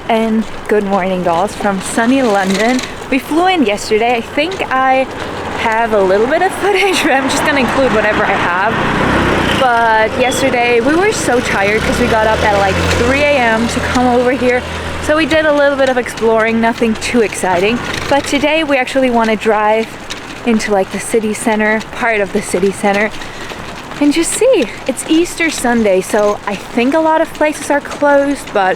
and good morning dolls from sunny London. We flew in yesterday. I think I have a little bit of footage, but I'm just gonna include whatever I have. But yesterday we were so tired because we got up at like 3 a.m. to come over here. So we did a little bit of exploring, nothing too exciting. But today we actually want to drive into like the city center, part of the city center, and just see. It's Easter Sunday, so I think a lot of places are closed, but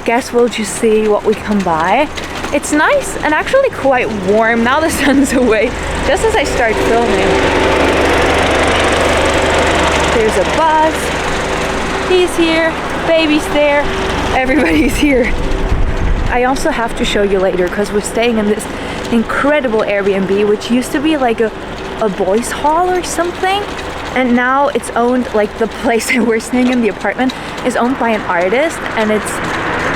guess we'll just see what we come by. It's nice and actually quite warm now the sun's away, just as I start filming. There's a bus, he's here, baby's there, everybody's here. I also have to show you later because we're staying in this incredible Airbnb, which used to be like a boys' hall or something, and now it's owned, like the place that we're staying in, the apartment, is owned by an artist, and it's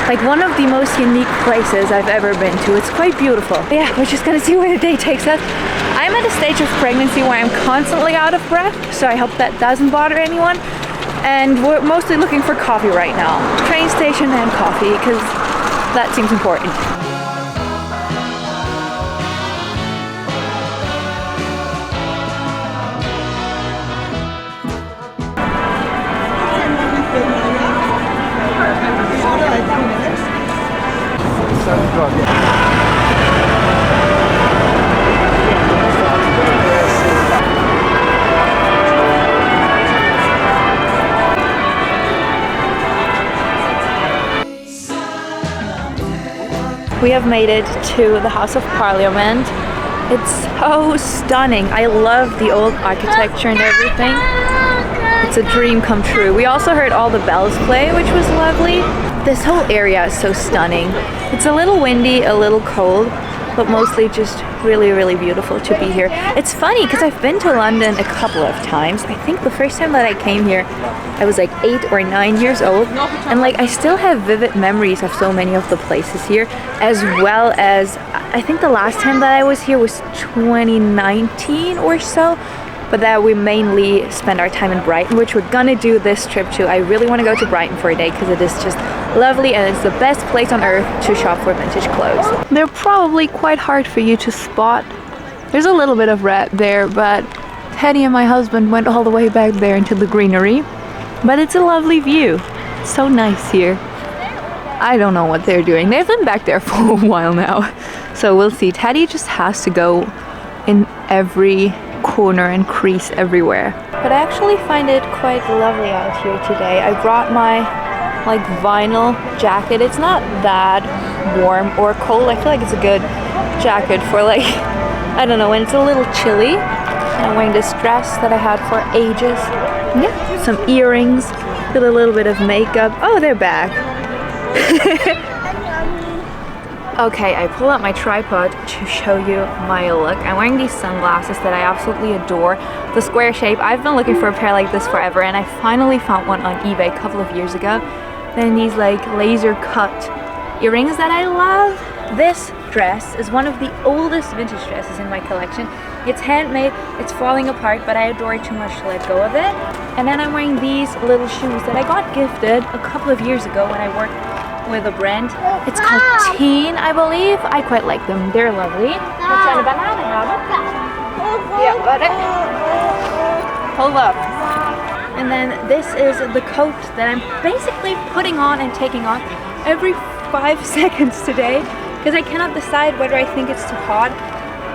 like one of the most unique places I've ever been to. It's quite beautiful. But yeah, we're just gonna see where the day takes us. I'm at a stage of pregnancy where I'm constantly out of breath, so I hope that doesn't bother anyone. And we're mostly looking for coffee right now. Train station and coffee, because that seems important. We have made it to the House of Parliament. It's so stunning. I love the old architecture and everything. It's a dream come true. We also heard all the bells play, which was lovely. This whole area is so stunning. It's a little windy, a little cold, but mostly just really, really beautiful to be here. It's funny because I've been to London a couple of times. I think the first time that I came here, I was like 8 or 9 years old, and like I still have vivid memories of so many of the places here, as well as I think the last time that I was here was 2019 or so. But that we mainly spend our time in Brighton, which we're gonna do this trip too. I really want to go to Brighton for a day because it is just lovely and it's the best place on earth to shop for vintage clothes. They're probably quite hard for you to spot. There's a little bit of red there, but Teddy and my husband went all the way back there into the greenery. But it's a lovely view. It's so nice here. I don't know what they're doing. They've been back there for a while now. So we'll see. Teddy just has to go in every corner and crease everywhere. But I actually find it quite lovely out here today. I brought my like vinyl jacket. It's not that warm or cold. I feel like it's a good jacket for like, I don't know, when it's a little chilly. And I'm wearing this dress that I had for ages. Yeah, some earrings with a little bit of makeup. Oh, they're back. Okay, I pull out my tripod to show you my look. I'm wearing these sunglasses that I absolutely adore. The square shape. I've been looking for a pair like this forever, and I finally found one on eBay a couple of years ago. Then these like laser cut earrings that I love. This dress is one of the oldest vintage dresses in my collection. It's handmade, it's falling apart, but I adore it too much to let go of it. And then I'm wearing these little shoes that I got gifted a couple of years ago when I worked with a brand. It's called Teen, I believe. I quite like them. They're lovely. Yeah, got it. Hold up. And then this is the coat that I'm basically putting on and taking off every 5 seconds today because I cannot decide whether I think it's too hot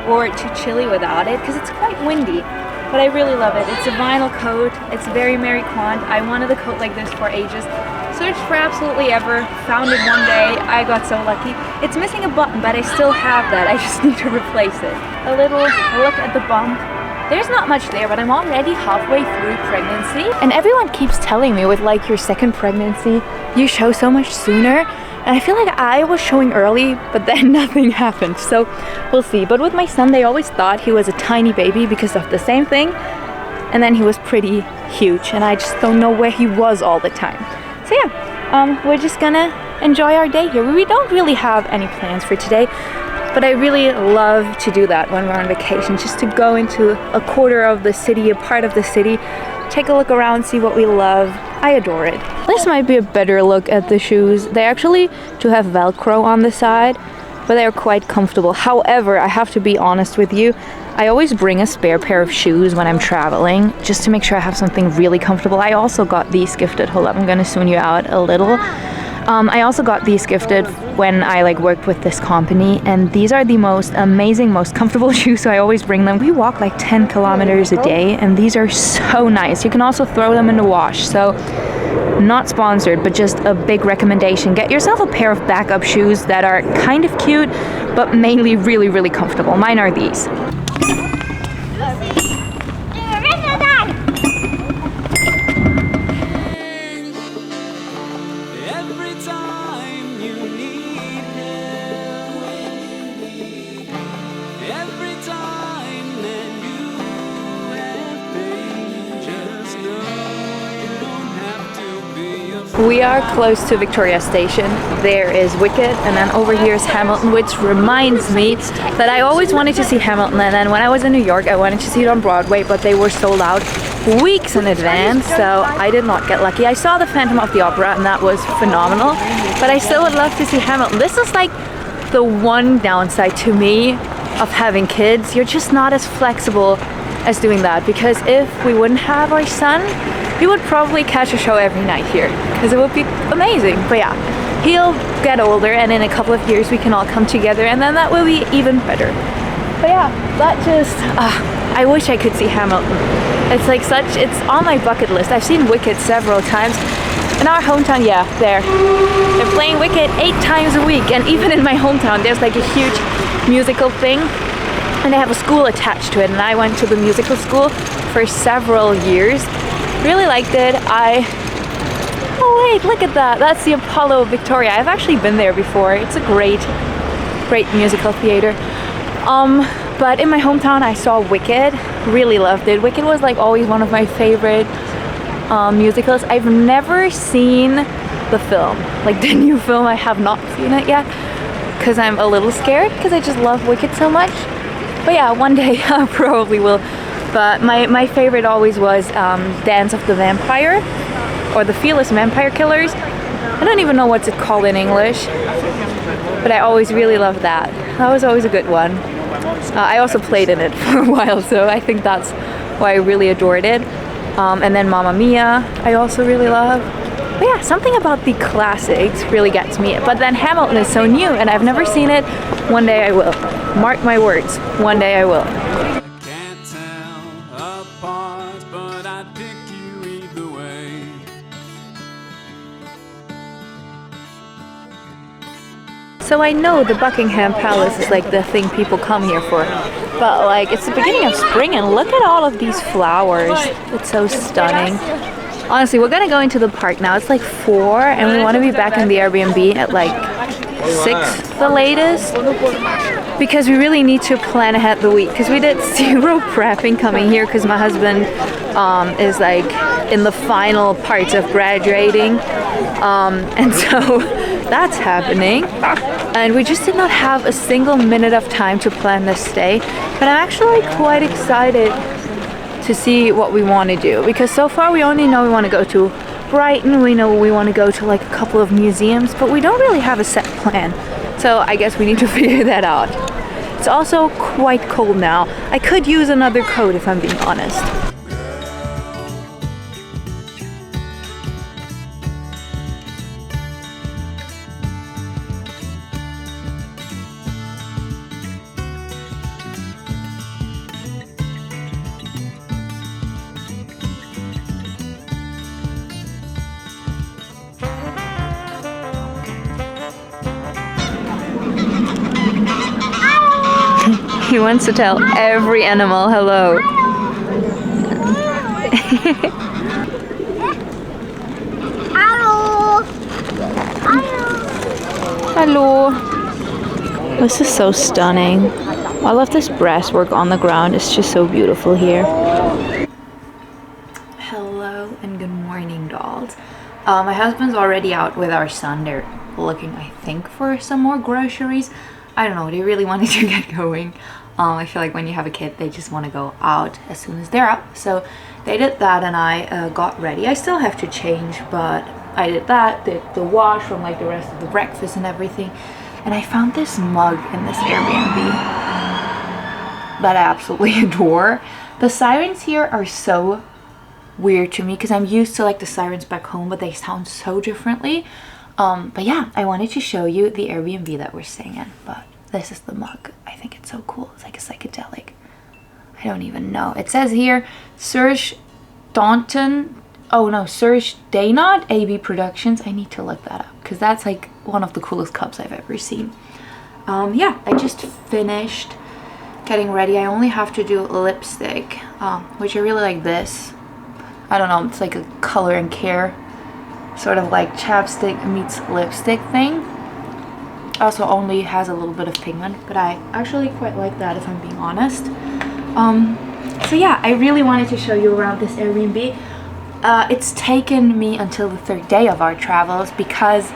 or too chilly without it because it's quite windy. But I really love it. It's a vinyl coat. It's very Mary Quant. I wanted a coat like this for ages. Searched for absolutely ever, found it one day. I got so lucky. It's missing a button, but I still have that. I just need to replace it. A little look at the bump. There's not much there, but I'm already halfway through pregnancy. And everyone keeps telling me with like your second pregnancy, you show so much sooner. And I feel like I was showing early, but then nothing happened. So we'll see. But with my son, they always thought he was a tiny baby because of the same thing. And then he was pretty huge, and I just don't know where he was all the time. So yeah, we're just gonna enjoy our day here. We don't really have any plans for today, but I really love to do that when we're on vacation, just to go into a quarter of the city, a part of the city, take a look around, see what we love. I adore it. this might be a better look at the shoes. They actually do have Velcro on the side, but they are quite comfortable. However, I have to be honest with you, I always bring a spare pair of shoes when I'm traveling, just to make sure I have something really comfortable. I also got these gifted. Hold up, I'm gonna zoom you out a little. I also got these gifted when I worked with this company, and these are the most amazing, most comfortable shoes, so I always bring them. We walk like 10 kilometers a day, and these are so nice. You can also throw them in the wash, so not sponsored, but just a big recommendation. Get yourself a pair of backup shoes that are kind of cute, but mainly really, really comfortable. Mine are these. We are close to Victoria Station. There is Wicked, and then over here is Hamilton, which reminds me that I always wanted to see Hamilton, and then when I was in New York I wanted to see it on Broadway, but they were sold out weeks in advance, so I did not get lucky. I saw the Phantom of the Opera and that was phenomenal, but I still would love to see Hamilton. This is like the one downside to me of having kids. You're just not as flexible as doing that, because if we wouldn't have our son, he would probably catch a show every night here, because it would be amazing. But yeah, he'll get older, and in a couple of years we can all come together, and then that will be even better. But yeah, that just, I wish I could see Hamilton. It's like it's on my bucket list. I've seen Wicked several times. In our hometown, yeah, they're playing Wicked 8 times a week, and even in my hometown there's like a huge musical thing, and they have a school attached to it, and I went to the musical school for several years. Really liked it. Oh wait, look at that. That's the Apollo Victoria. I've actually been there before. It's a great musical theater. But in my hometown I saw Wicked. Really loved it. Wicked was like always one of my favorite musicals. I've never seen the film, like the new film. I have not seen it yet because I'm a little scared, because I just love Wicked so much. But yeah, one day I probably will. But my favorite always was Dance of the Vampire, or the Fearless Vampire Killers. I don't even know what's it called in English, but I always really loved that. That was always a good one. I also played in it for a while, so I think that's why I really adored it. And then Mamma Mia, I also really love. But yeah, something about the classics really gets me. But then Hamilton is so new, and I've never seen it. One day I will. Mark my words, one day I will. So I know the Buckingham Palace is like the thing people come here for, but like it's the beginning of spring and look at all of these flowers. It's so stunning. Honestly, we're gonna go into the park now. It's like 4 and we want to be back in the Airbnb at like 6 the latest, because we really need to plan ahead the week, because we did 0 prepping coming here, because my husband is like in the final parts of graduating, and so that's happening, and we just did not have a single minute of time to plan this stay. But I'm actually quite excited to see what we want to do, because so far we only know we want to go to Brighton, we know we want to go to like a couple of museums, but we don't really have a set plan, so I guess we need to figure that out. It's also quite cold now. I could use another coat if I'm being honest. He wants to tell every animal hello. Hello. Hello. This is so stunning. All of this brass work on the ground is just so beautiful here. Hello and good morning, dolls. My husband's already out with our son. They're looking, I think, for some more groceries. I don't know, they really wanted to get going. I feel like when you have a kid, they just want to go out as soon as they're up. So they did that and I got ready. I still have to change, but I did that, did the wash from like the rest of the breakfast and everything. And I found this mug in this Airbnb that I absolutely adore. The sirens here are so weird to me because I'm used to like the sirens back home, but they sound so differently. But yeah, I wanted to show you the Airbnb that we're staying in. But this is the mug. I think it's so cool. It's like a psychedelic. I don't even know. It says here, Serge Daunton. Oh no, Serge Daynod, AB Productions. I need to look that up because that's like one of the coolest cups I've ever seen. Yeah, I just finished getting ready. I only have to do lipstick, which I really like this. I don't know, it's like a color and care sort of like chapstick meets lipstick thing. Also only has a little bit of pigment, but I actually quite like that if I'm being honest. So yeah, I really wanted to show you around this Airbnb. It's taken me until the third day of our travels because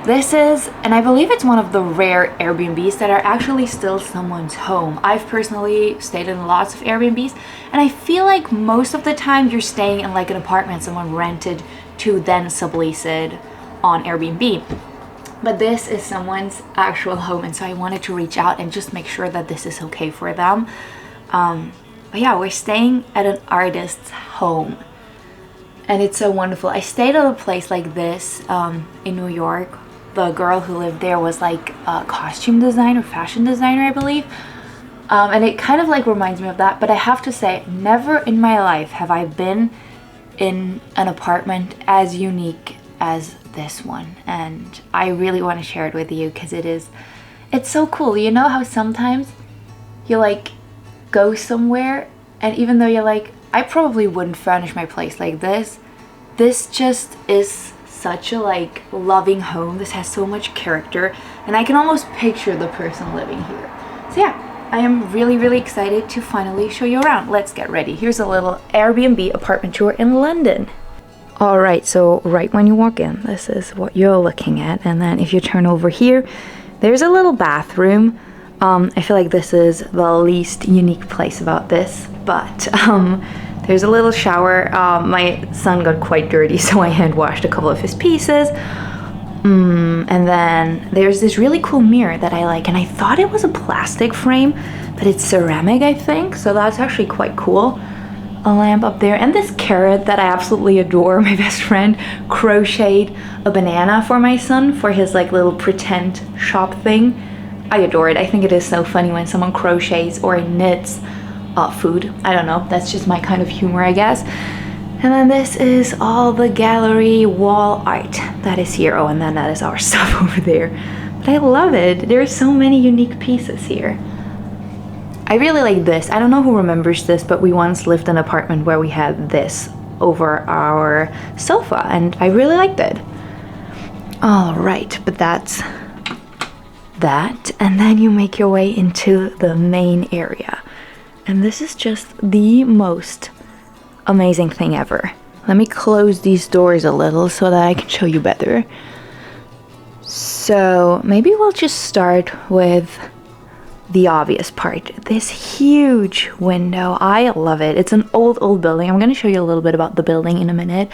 this is, and I believe it's one of the rare Airbnbs that are actually still someone's home. I've personally stayed in lots of Airbnbs, and I feel like most of the time you're staying in like an apartment someone rented to then sublease it on Airbnb. But this is someone's actual home, and so I wanted to reach out and just make sure that this is okay for them. But yeah, we're staying at an artist's home, and it's so wonderful. I stayed at a place like this in New York. The girl who lived there was like a costume designer, fashion designer, I believe. And it kind of like reminds me of that. But I have to say, never in my life have I been in an apartment as unique as this one. And I really want to share it with you because it's so cool. You know how sometimes you like go somewhere and even though you're like, I probably wouldn't furnish my place like this just is such a like loving home. This has so much character and I can almost picture the person living here. So yeah, I am really excited to finally show you around. Let's get ready. Here's a little Airbnb apartment tour in London. All right, so right when you walk in, this is what you're looking at, and then if you turn over here, there's a little bathroom. I feel like this is the least unique place about this, but there's a little shower. My son got quite dirty, so I hand washed a couple of his pieces. And then there's this really cool mirror that I like, and I thought it was a plastic frame, but it's ceramic, I think, so that's actually quite cool. A lamp up there, and this carrot that I absolutely adore. My best friend crocheted a banana for my son for his like little pretend shop thing. I adore it. I think it is so funny when someone crochets or knits food. I don't know, that's just my kind of humor, I guess. And then this is all the gallery wall art that is here. Oh, and then that is our stuff over there. But I love it. There are so many unique pieces here. I really like this. I don't know who remembers this, but we once lived in an apartment where we had this over our sofa, and I really liked it. All right, but that's that. And then you make your way into the main area. And this is just the most amazing thing ever. Let me close these doors a little so that I can show you better. So maybe we'll just start with the obvious part. This huge window. I love it. It's an old building. I'm going to show you a little bit about the building in a minute.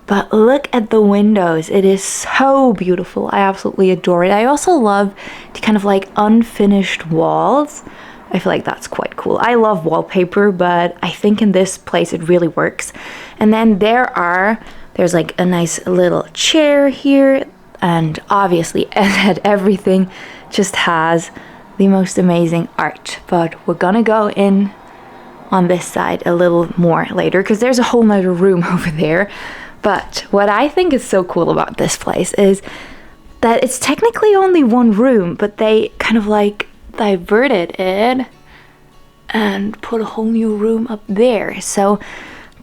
But look at the windows. It is so beautiful. I absolutely adore it. I also love the kind of like unfinished walls. I feel like that's quite cool. I love wallpaper, but I think in this place it really works. And then there's like a nice little chair here, and obviously everything just has the most amazing art. But we're gonna go in on this side a little more later because there's a whole nother room over there. But what I think is so cool about this place is that it's technically only one room, but they kind of like diverted it and put a whole new room up there. So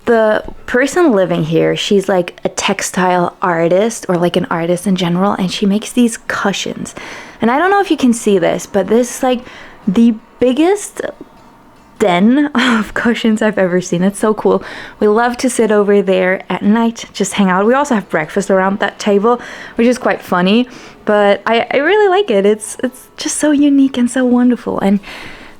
the person living here, she's like a textile artist or like an artist in general, and she makes these cushions. And I don't know if you can see this, but this is like the biggest den of cushions I've ever seen. It's so cool. We love to sit over there at night, just hang out. We also have breakfast around that table, which is quite funny, but I really like it. It's just so unique and so wonderful. And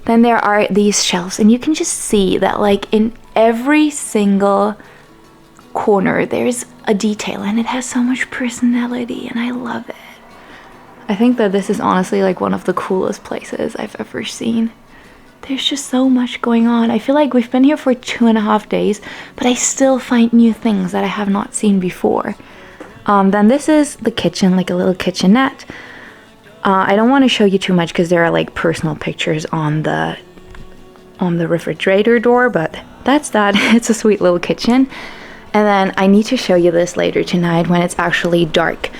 then there are these shelves, and you can just see that like in every single corner, there's a detail and it has so much personality and I love it. I think that this is honestly like one of the coolest places I've ever seen. There's just so much going on. I feel like we've been here for 2.5 days, but I still find new things that I have not seen before. Then this is the kitchen, like a little kitchenette. I don't want to show you too much because there are like personal pictures on the refrigerator door, but that's that. It's a sweet little kitchen. And then I need to show you this later tonight when it's actually dark.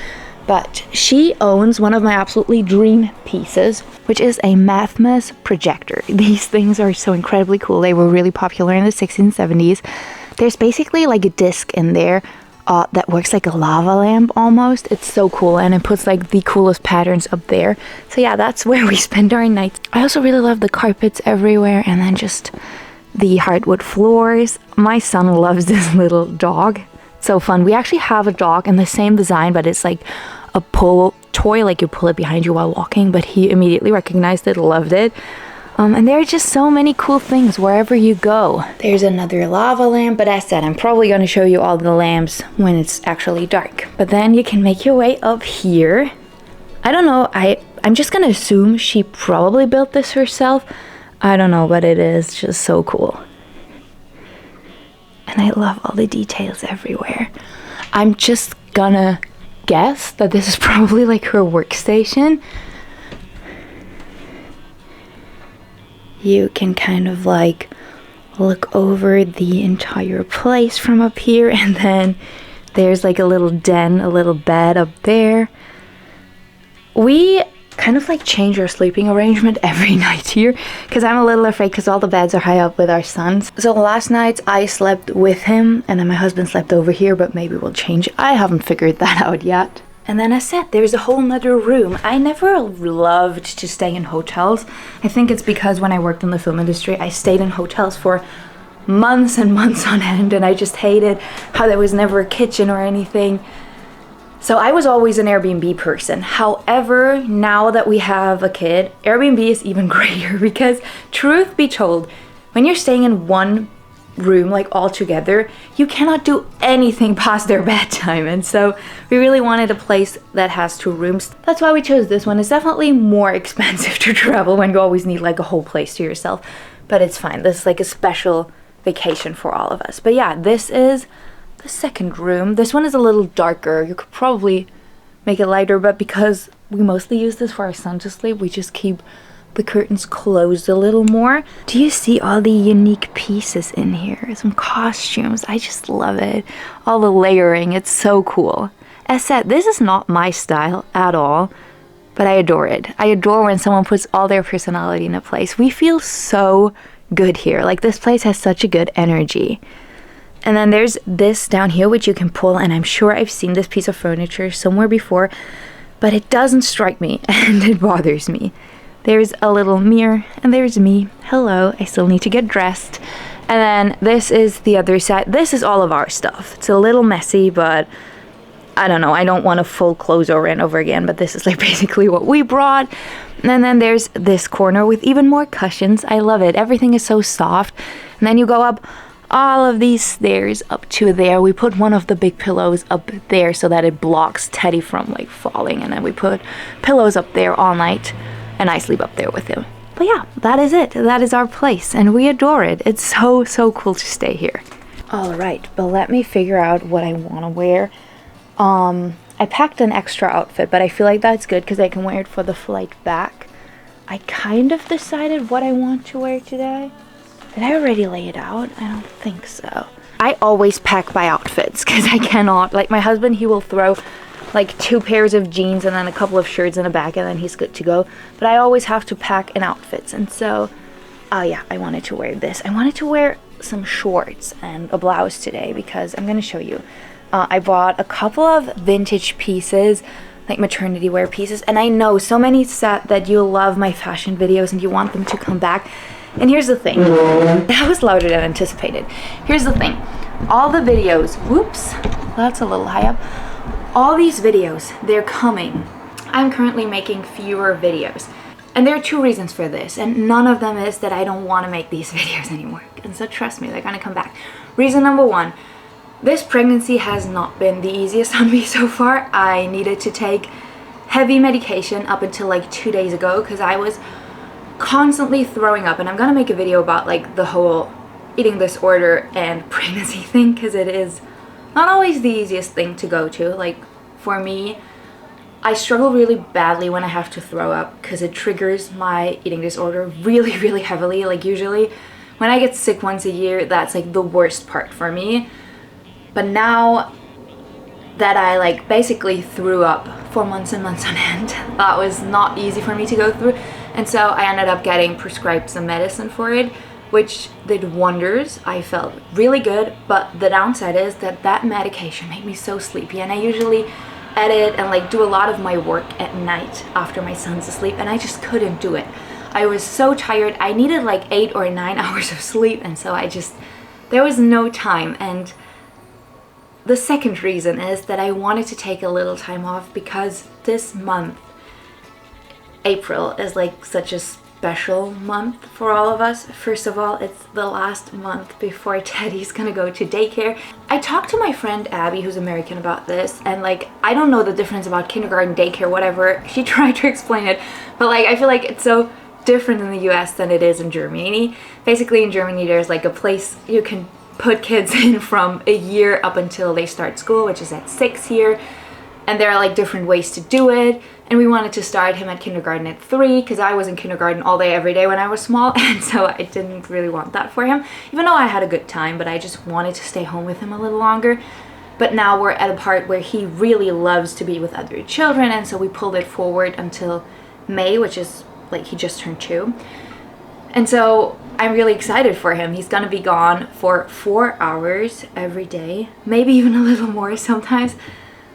But she owns one of my absolutely dream pieces, which is a Mathmas projector. These things are so incredibly cool. They were really popular in the 60s and 70s. There's basically like a disc in there that works like a lava lamp almost. It's so cool, and it puts like the coolest patterns up there. So yeah, that's where we spend our nights. I also really love the carpets everywhere, and then just the hardwood floors. My son loves this little dog. It's so fun. We actually have a dog in the same design, but it's like a pull toy, like you pull it behind you while walking, but he immediately recognized it, loved it. And there are just so many cool things wherever you go. There's another lava lamp, but as I said, I'm probably going to show you all the lamps when it's actually dark. But then you can make your way up here. I don't know, I'm just going to assume she probably built this herself. I don't know, but it is just so cool. And I love all the details everywhere. I'm just gonna guess that this is probably like her workstation. You can kind of like look over the entire place from up here, and then there's like a little den, a little bed up there. We kind of like change our sleeping arrangement every night here because I'm a little afraid because all the beds are high up with our sons. So last night I slept with him and then my husband slept over here, but maybe we'll change. I haven't figured that out yet. And then I said there's a whole nother room. I never loved to stay in hotels. I think it's because when I worked in the film industry, I stayed in hotels for months and months on end, and I just hated how there was never a kitchen or anything. So I was always an Airbnb person. However, now that we have a kid, Airbnb is even greater because truth be told, when you're staying in one room like all together, you cannot do anything past their bedtime, and so we really wanted a place that has 2 rooms. That's why we chose this one. It's definitely more expensive to travel when you always need like a whole place to yourself, but it's fine. This is like a special vacation for all of us. But yeah, this is the second room. This one is a little darker. You could probably make it lighter, but because we mostly use this for our son to sleep, we just keep the curtains closed a little more. Do you see all the unique pieces in here? Some costumes. I just love it. All the layering. It's so cool. As said, this is not my style at all, but I adore it. I adore when someone puts all their personality in a place. We feel so good here. Like, this place has such a good energy. And then there's this down here which you can pull, and I'm sure I've seen this piece of furniture somewhere before, but it doesn't strike me and it bothers me. There's a little mirror, and there's me. Hello, I still need to get dressed. And then this is the other side. This is all of our stuff. It's a little messy, but I don't know. I don't want to fold clothes over and over again, but this is like basically what we brought. And then there's this corner with even more cushions. I love it. Everything is so soft. And then you go up all of these stairs up to there. We put one of the big pillows up there so that it blocks Teddy from like falling. And then we put pillows up there all night. And I sleep up there with him. But yeah, that is it. That is our place, and we adore it. It's so, so cool to stay here. All right, but let me figure out what I want to wear. I packed an extra outfit, but I feel like that's good because I can wear it for the flight back. I kind of decided what I want to wear today. Did I already lay it out? I don't think so. I always pack my outfits because I cannot. Like, my husband, he will throw like 2 pairs of jeans and then a couple of shirts in a bag, and then he's good to go. But I always have to pack in outfits, and so yeah, I wanted to wear this. I wanted to wear some shorts and a blouse today because I'm gonna show you. I bought a couple of vintage pieces, like maternity wear pieces, and I know so many said that you love my fashion videos and you want them to come back. And here's the thing, that was louder than anticipated. Here's the thing, all the videos, whoops, that's a little high up. All these videos, they're coming. I'm currently making fewer videos. And there are 2 reasons for this, and none of them is that I don't want to make these videos anymore. And so trust me, they're gonna come back. Reason number 1, This pregnancy has not been the easiest on me so far. I needed to take heavy medication up until like 2 days ago because I was constantly throwing up, and I'm gonna make a video about like the whole eating disorder and pregnancy thing because it is not always the easiest thing to go to. Like for me, I struggle really badly when I have to throw up because it triggers my eating disorder really heavily. Like usually when I get sick once a year, that's like the worst part for me. But now that I like basically threw up for months and months on end, that was not easy for me to go through. And so I ended up getting prescribed some medicine for it, which did wonders. I felt really good, but the downside is that that medication made me so sleepy, and I usually edit and like do a lot of my work at night after my son's asleep, and I just couldn't do it. I was so tired. I needed like 8 or 9 hours of sleep, and so there was no time. And the second reason is that I wanted to take a little time off because this month, April, is like such a special month for all of us. First of all, it's the last month before Teddy's gonna go to daycare. I talked to my friend Abby, who's American, about this, and like I don't know the difference about kindergarten, daycare, whatever. She tried to explain it, but like I feel like it's so different in the US than it is in Germany. Basically in Germany there's like a place you can put kids in from a year up until they start school, which is at 6 here, and there are like different ways to do it. And we wanted to start him at kindergarten at 3 because I was in kindergarten all day every day when I was small, and so I didn't really want that for him, even though I had a good time, but I just wanted to stay home with him a little longer. But now we're at a part where he really loves to be with other children, and so we pulled it forward until May, which is like he just turned 2. And so I'm really excited for him. He's gonna be gone for 4 hours every day, maybe even a little more sometimes.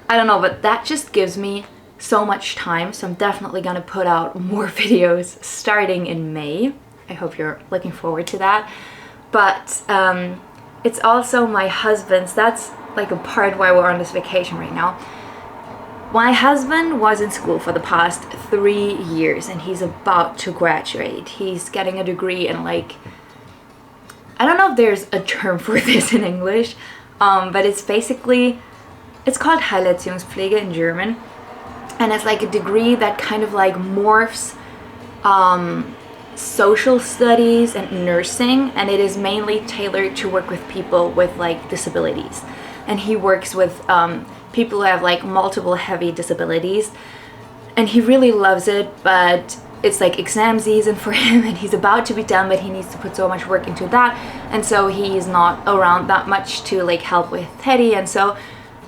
I don't know, but that just gives me so much time, so I'm definitely gonna put out more videos starting in May. I hope you're looking forward to that. But it's also my husband's, that's like a part why we're on this vacation right now. My husband was in school for the past 3 years and he's about to graduate. He's getting a degree in like, I don't know if there's a term for this in English, but it's basically, it's called Heilerziehungspflege in German. And it's like a degree that kind of like morphs social studies and nursing, and it is mainly tailored to work with people with like disabilities. And he works with people who have like multiple heavy disabilities, and he really loves it, but it's like exam season for him and he's about to be done, but he needs to put so much work into that, and so he's not around that much to like help with Teddy, and so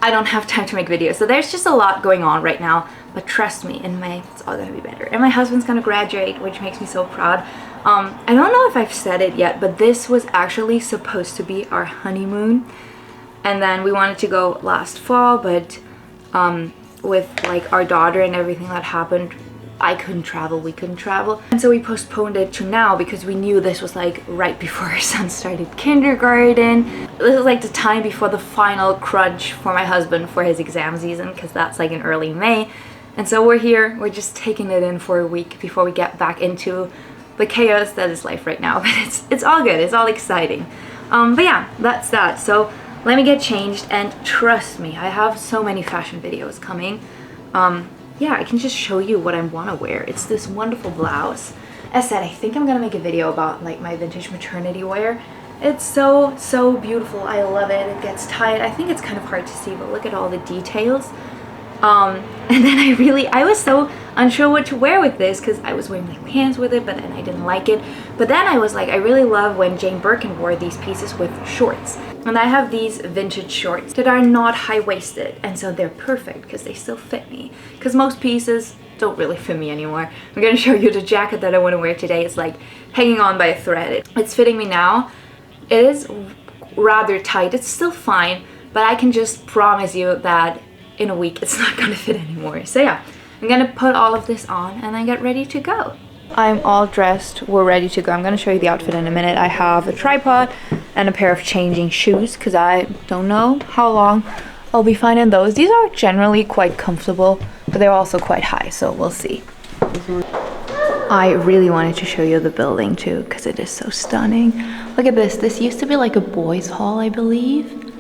I don't have time to make videos. So there's just a lot going on right now, but trust me, in May it's all gonna be better. And my husband's gonna graduate, which makes me so proud. I don't know if I've said it yet, but this was actually supposed to be our honeymoon, and then we wanted to go last fall, but with like our daughter and everything that happened, I couldn't travel, we couldn't travel, and so we postponed it to now because we knew this was like right before our son started kindergarten. This is like the time before the final crunch for my husband for his exam season, because that's like in early May. And so we're here, we're just taking it in for a week before we get back into the chaos that is life right now. But it's all good, it's all exciting. But yeah, that's that. So let me get changed, and trust me, I have so many fashion videos coming. Yeah, I can just show you what I want to wear. It's this wonderful blouse. As said, I think I'm gonna make a video about like my vintage maternity wear. It's so beautiful. I love it. It gets tied. I think it's kind of hard to see, but look at all the details. And then I was so unsure what to wear with this because I was wearing like pants with it, but then I didn't like it. But then I was like, I really love when Jane Birkin wore these pieces with shorts. And I have these vintage shorts that are not high-waisted, and so they're perfect because they still fit me. Because most pieces don't really fit me anymore. I'm gonna show you the jacket that I want to wear today. It's like hanging on by a thread. It's fitting me now. It is rather tight. It's still fine, but I can just promise you that in a week it's not gonna fit anymore. So yeah, I'm gonna put all of this on and then get ready to go. I'm all dressed, we're ready to go. I'm gonna show you the outfit in a minute. I have a tripod and a pair of changing shoes because I don't know how long I'll be finding those. These are generally quite comfortable, but they're also quite high, so we'll see. I really wanted to show you the building too because it is so stunning. Look at this. This used to be like a boys' hall, I believe.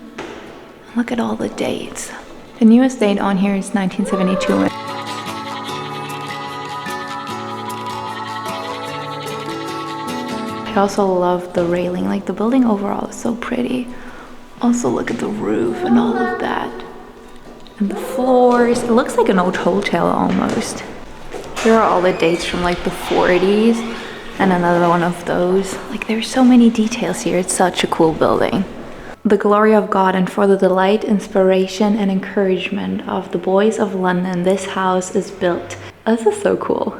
Look at all the dates. The newest date on here is 1972. I also love the railing, like the building overall is so pretty. Also look at the roof and all of that. And the floors, it looks like an old hotel almost. Here are all the dates from like the 40s and another one of those. Like there's so many details here, it's such a cool building. The glory of God and for the delight, inspiration and encouragement of the boys of London, this house is built. This is so cool.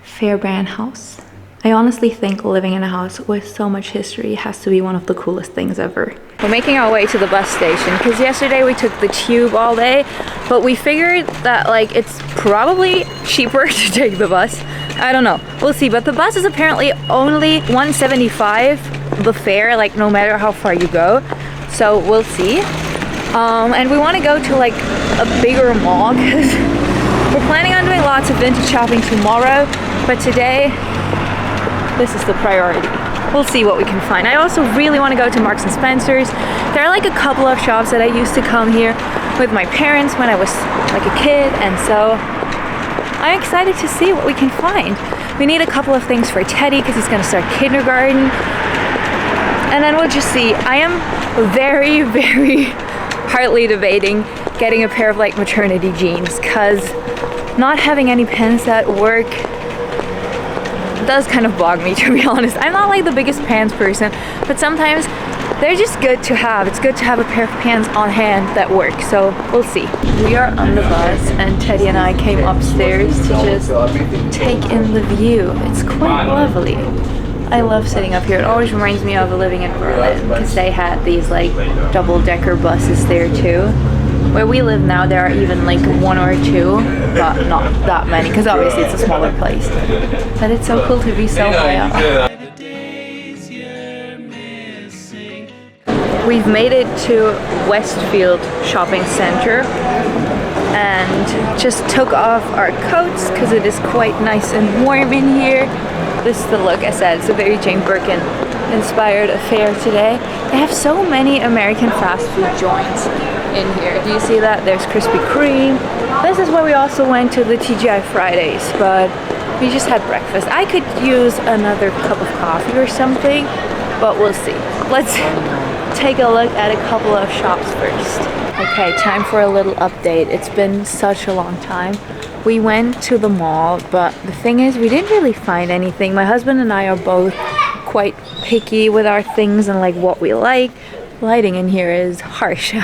Fairbairn House. I honestly think living in a house with so much history has to be one of the coolest things ever. We're making our way to the bus station because yesterday we took the tube all day, but we figured that like it's probably cheaper to take the bus. I don't know, we'll see, but the bus is apparently only $1.75 the fare, like no matter how far you go, so we'll see. And we want to go to like a bigger mall because we're planning on doing lots of vintage shopping tomorrow, but today this is the priority. We'll see what we can find. I also really want to go to Marks and Spencer's. There are like a couple of shops that I used to come here with my parents when I was like a kid, and so I'm excited to see what we can find. We need a couple of things for Teddy because he's going to start kindergarten, and then we'll just see. I am very, very hardly debating getting a pair of like maternity jeans because not having any pants at work does kind of bog me, to be honest. I'm not like the biggest pants person, but sometimes they're just good to have. It's good to have a pair of pants on hand that work, so we'll see. We are on the bus and Teddy and I came upstairs to just take in the view. It's quite lovely. I love sitting up here. It always reminds me of living in Berlin because they had these like double-decker buses there too. Where we live now, there are even like one or two, but not that many, because obviously it's a smaller place. But it's so cool to be so high up. We've made it to Westfield shopping center and just took off our coats because it is quite nice and warm in here. This is the look. I said it's a very Jane Birkin inspired affair today. They have so many American fast food joints in here. Do you see that? There's Krispy Kreme. This is where we also went to the TGI Fridays, but we just had breakfast. I could use another cup of coffee or something, but we'll see. Let's take a look at a couple of shops first. Okay, time for a little update. It's been such a long time. We went to the mall, but the thing is we didn't really find anything. My husband and I are both quite picky with our things and like what we like. Lighting in here is harsh.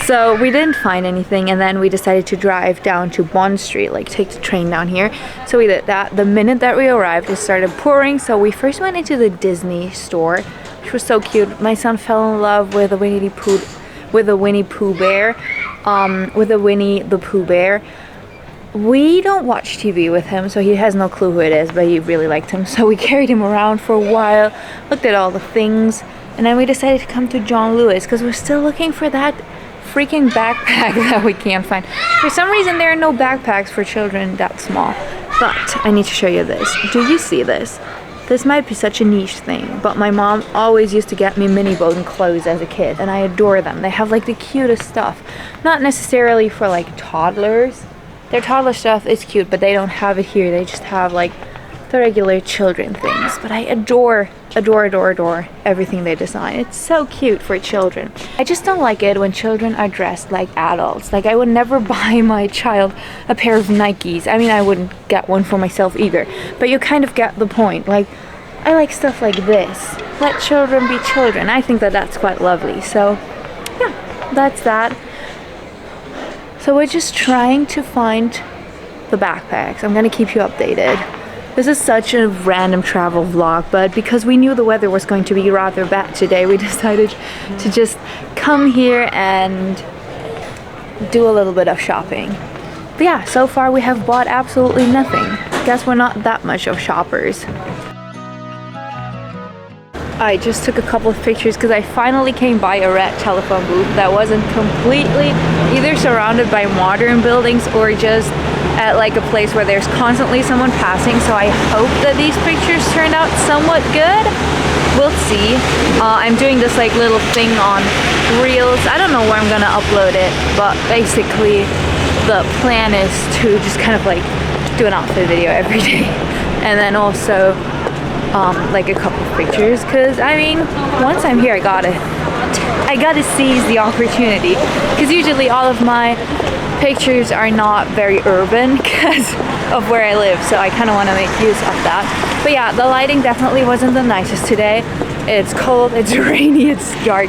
So we didn't find anything, and then we decided to drive down to Bond Street, like take the train down here. So we did that. The minute that we arrived, it started pouring, so we first went into the Disney store, which was so cute. My son fell in love with a Winnie the Pooh bear. We don't watch TV with him, so he has no clue who it is, but he really liked him. So we carried him around for a while, looked at all the things, and then we decided to come to John Lewis because we're still looking for that freaking backpack that we can't find. For some reason, there are no backpacks for children that small. But I need to show you this. Do you see this? This might be such a niche thing, but my mom always used to get me mini Bowden clothes as a kid, and I adore them. They have like the cutest stuff. Not necessarily for like toddlers. Their toddler stuff is cute, but they don't have it here. They just have like the regular children things. But I adore everything they design. It's so cute for children. I just don't like it when children are dressed like adults. Like I would never buy my child a pair of Nikes. I mean, I wouldn't get one for myself either. But you kind of get the point. Like, I like stuff like this. Let children be children. I think that that's quite lovely. So, yeah, that's that. So we're just trying to find the backpacks. I'm gonna keep you updated. This is such a random travel vlog, but because we knew the weather was going to be rather bad today, we decided to just come here and do a little bit of shopping. But yeah, so far we have bought absolutely nothing. Guess we're not that much of shoppers. I just took a couple of pictures because I finally came by a red telephone booth that wasn't completely either surrounded by modern buildings or just at like a place where there's constantly someone passing. So I hope that these pictures turned out somewhat good. We'll see. I'm doing this like little thing on Reels. I don't know where I'm gonna upload it, but basically the plan is to just kind of like do an outfit video every day, and then also like a couple of pictures, because I mean, once I'm here I gotta seize the opportunity, because usually all of my pictures are not very urban because of where I live, so I kind of want to make use of that. But yeah, the lighting definitely wasn't the nicest today. It's cold, it's rainy, it's dark,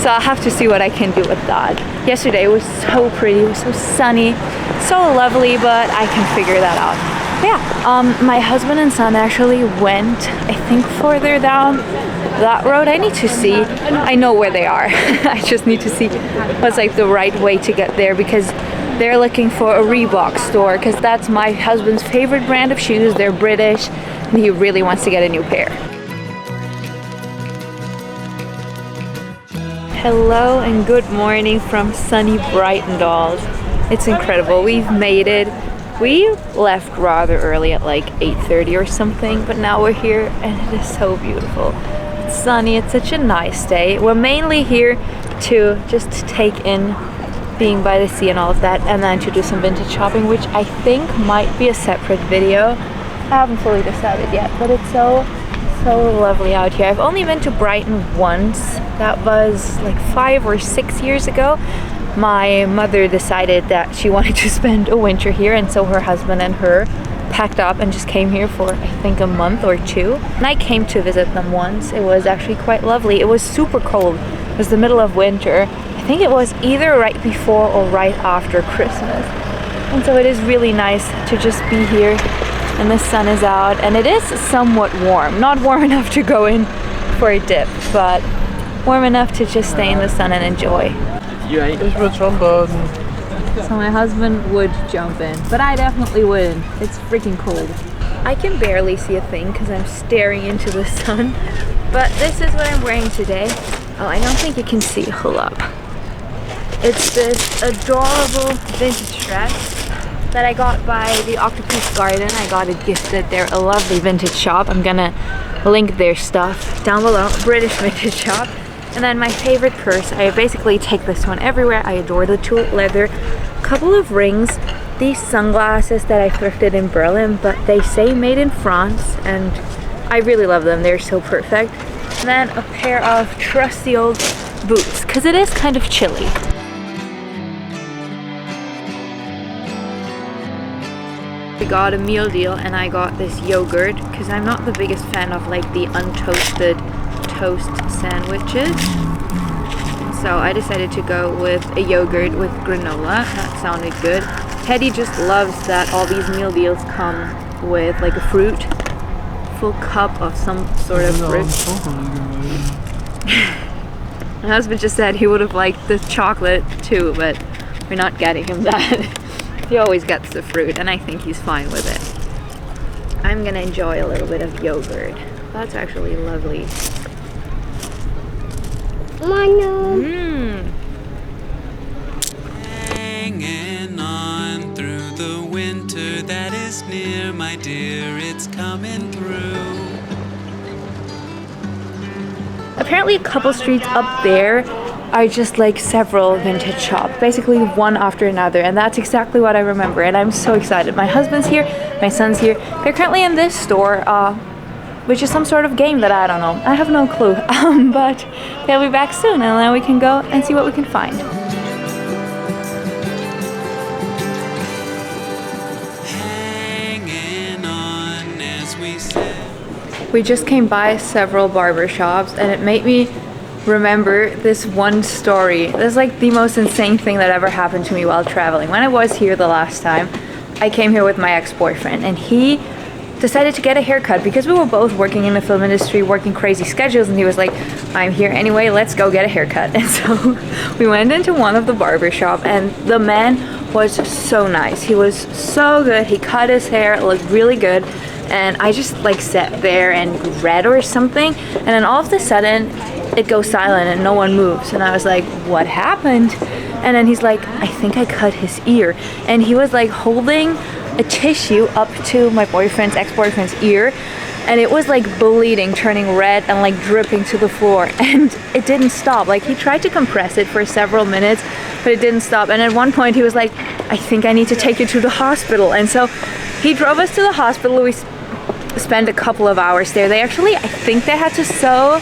so I'll have to see what I can do with that. Yesterday was so pretty, it was so sunny, so lovely, but I can figure that out. Yeah, my husband and son actually went, I think, further down that road. I need to see. I know where they are. I just need to see what's like the right way to get there, because they're looking for a Reebok store, because that's my husband's favorite brand of shoes. They're British and he really wants to get a new pair. Hello and good morning from sunny Brighton, dolls. It's incredible. We've made it. We left rather early at like 8:30 or something, but now we're here and it is so beautiful. It's sunny, it's such a nice day. We're mainly here to just take in being by the sea and all of that, and then to do some vintage shopping, which I think might be a separate video. I haven't fully decided yet, but it's so lovely out here. I've only been to Brighton once. That was like 5 or 6 years ago. My mother decided that she wanted to spend a winter here, and so her husband and her packed up and just came here for I think a month or two. And I came to visit them once. It was actually quite lovely. It was super cold. It was the middle of winter. I think it was either right before or right after Christmas. And so it is really nice to just be here, and the sun is out, and it is somewhat warm. Not warm enough to go in for a dip, but warm enough to just stay in the sun and enjoy. You ain't just for trombone. So my husband would jump in, but I definitely wouldn't. It's freaking cold. I can barely see a thing because I'm staring into the sun, but this is what I'm wearing today. Oh, I don't think you can see. Hold up. It's this adorable vintage dress that I got by the Octopus Garden. I got it gifted. They're a lovely vintage shop. I'm gonna link their stuff down below. British vintage shop. And then my favorite purse, I basically take this one everywhere. I adore the tulip leather. Couple of rings, these sunglasses that I thrifted in Berlin, but they say made in France, and I really love them. They're so perfect. And then a pair of trusty old boots, because it is kind of chilly. We got a meal deal, and I got this yogurt because I'm not the biggest fan of like the untoasted toast sandwiches, so I decided to go with a yogurt with granola. That sounded good. Teddy just loves that all these meal deals come with like a fruit, full cup of some sort of fruit. My husband just said he would have liked the chocolate too, but we're not getting him that. He always gets the fruit, and I think he's fine with it. I'm gonna enjoy a little bit of yogurt. That's actually lovely. Hanging on through the winter that is near, my dear, it's coming through. Apparently a couple streets up there are just like several vintage shops, basically one after another, and that's exactly what I remember, and I'm so excited. My husband's here, my son's here. They're currently in this store, which is some sort of game that I don't know. I have no clue, but they'll be back soon, and then we can go and see what we can find. Hanging on as we said. We just came by several barber shops, and it made me remember this one story. This is like the most insane thing that ever happened to me while traveling. When I was here the last time, I came here with my ex-boyfriend, and he decided to get a haircut because we were both working in the film industry, working crazy schedules, and he was like, I'm here anyway, let's go get a haircut. And so we went into one of the barber shop, and the man was so nice. He was so good. He cut his hair, it looked really good. and I just like sat there and read or something, and then all of a sudden it goes silent and no one moves, and I was like, what happened? And then he's like, I think I cut his ear, and he was like holding a tissue up to my ex-boyfriend's ear, and it was like bleeding, turning red and like dripping to the floor, and it didn't stop. Like he tried to compress it for several minutes, but it didn't stop. And at one point he was like, I think I need to take you to the hospital. And so he drove us to the hospital. We spent a couple of hours there. I think they had to sew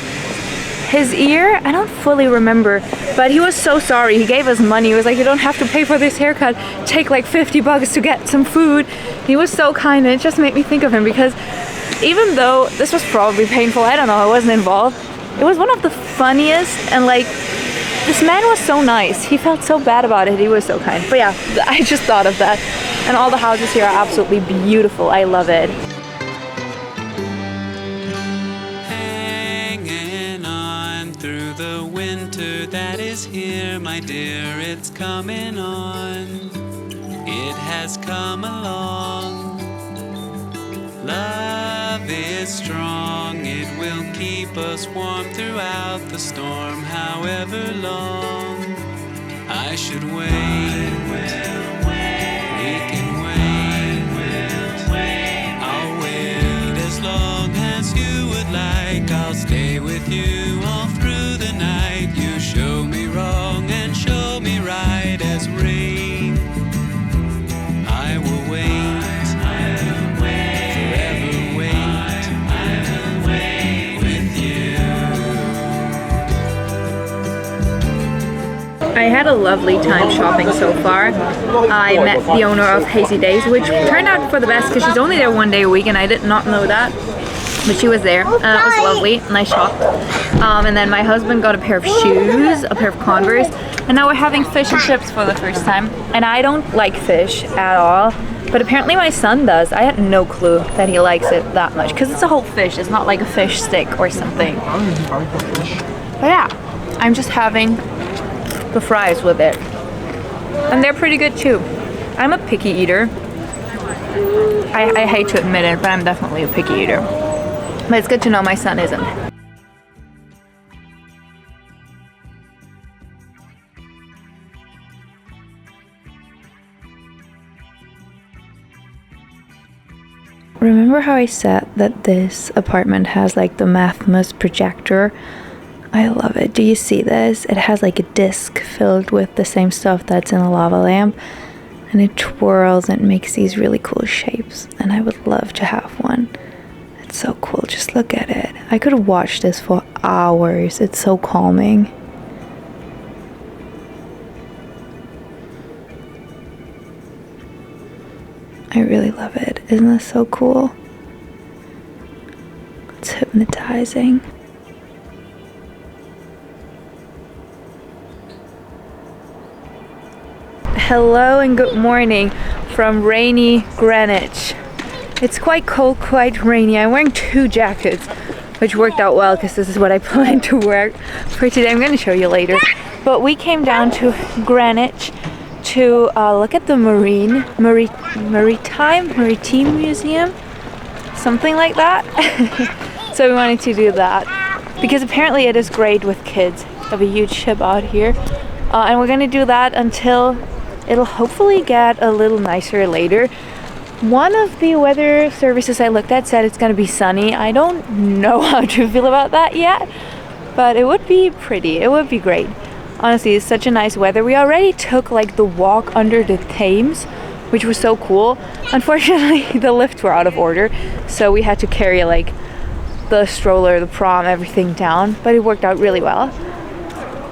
his ear. I don't fully remember, but he was so sorry. He gave us money. He was like, you don't have to pay for this haircut. Take like $50 to get some food. He was so kind, and it just made me think of him, because even though this was probably painful, I don't know, I wasn't involved, it was one of the funniest, and like, this man was so nice. He felt so bad about it. He was so kind. But yeah, I just thought of that. And all the houses here are absolutely beautiful. I love it. Hanging on through the winter that is here, my dear, it's coming on. It has come along. Love is strong, it will keep us warm throughout the storm, however long. I should wait, we can wait, I'll wait as long as you would like. I'll stay with you all through the night. You show me wrong and show me right as rain. I will wait. I had a lovely time shopping so far. I met the owner of Hazy Days, which turned out for the best because she's only there one day a week, and I did not know that. But she was there, and it was lovely, nice shop. And then my husband got a pair of shoes, a pair of Converse, and now we're having fish and chips for the first time. And I don't like fish at all, but apparently my son does. I had no clue that he likes it that much, because it's a whole fish, it's not like a fish stick or something. But yeah, I'm just having the fries with it, and they're pretty good too. I'm a picky eater. I hate to admit it, but I'm definitely a picky eater. But it's good to know my son isn't. Remember how I said that this apartment has like the Mathmas projector? I love it. Do you see this? It has like a disc filled with the same stuff that's in a lava lamp, and it twirls and makes these really cool shapes, and I would love to have one. It's so cool. Just look at it. I could watch this for hours. It's so calming. I really love it. Isn't this so cool? It's hypnotizing. Hello and good morning from rainy Greenwich. It's quite cold, quite rainy. I'm wearing 2 jackets, which worked out well because this is what I plan to wear for today. I'm going to show you later. But we came down to Greenwich to look at the Maritime Museum, something like that. So we wanted to do that because apparently it is great with kids. We have a huge ship out here, and we're going to do that until it'll hopefully get a little nicer later. One of the weather services I looked at said it's going to be sunny. I don't know how to feel about that yet, but it would be pretty. It would be great. Honestly, it's such a nice weather. We already took like the walk under the Thames, which was so cool. Unfortunately, the lifts were out of order, so we had to carry like the stroller, the prom, everything down, but it worked out really well.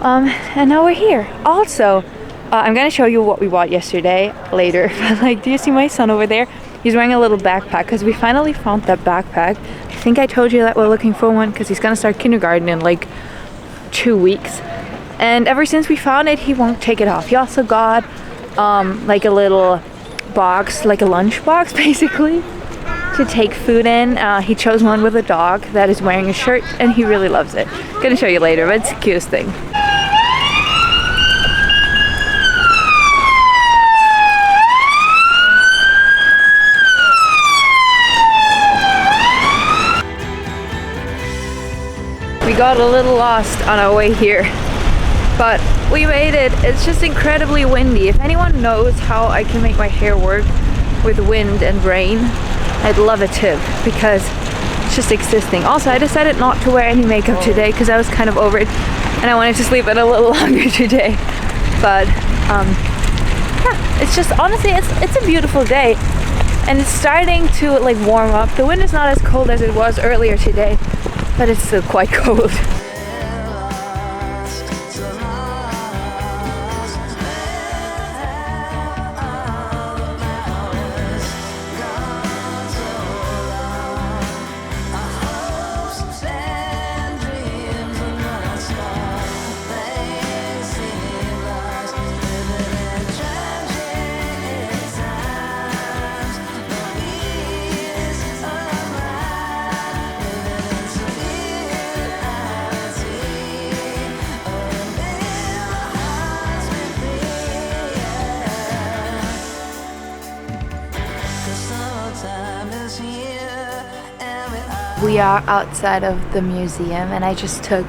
And now we're here. Also, I'm gonna show you what we bought yesterday later, but like, do you see my son over there? He's wearing a little backpack because we finally found that backpack. I think I told you that we're looking for one because he's gonna start kindergarten in like 2 weeks. And ever since we found it, he won't take it off. He also got like a little box, like a lunch box basically, to take food in. He chose one with a dog that is wearing a shirt, and he really loves it. I'm gonna show you later, but it's the cutest thing. We got a little lost on our way here, but we made it. It's just incredibly windy. If anyone knows how I can make my hair work with wind and rain, I'd love a tip, because it's just existing. Also, I decided not to wear any makeup today because I was kind of over it and I wanted to sleep in a little longer today. But yeah, it's just, honestly, it's a beautiful day and it's starting to like warm up. The wind is not as cold as it was earlier today, but it's still quite cold. We are outside of the museum and I just took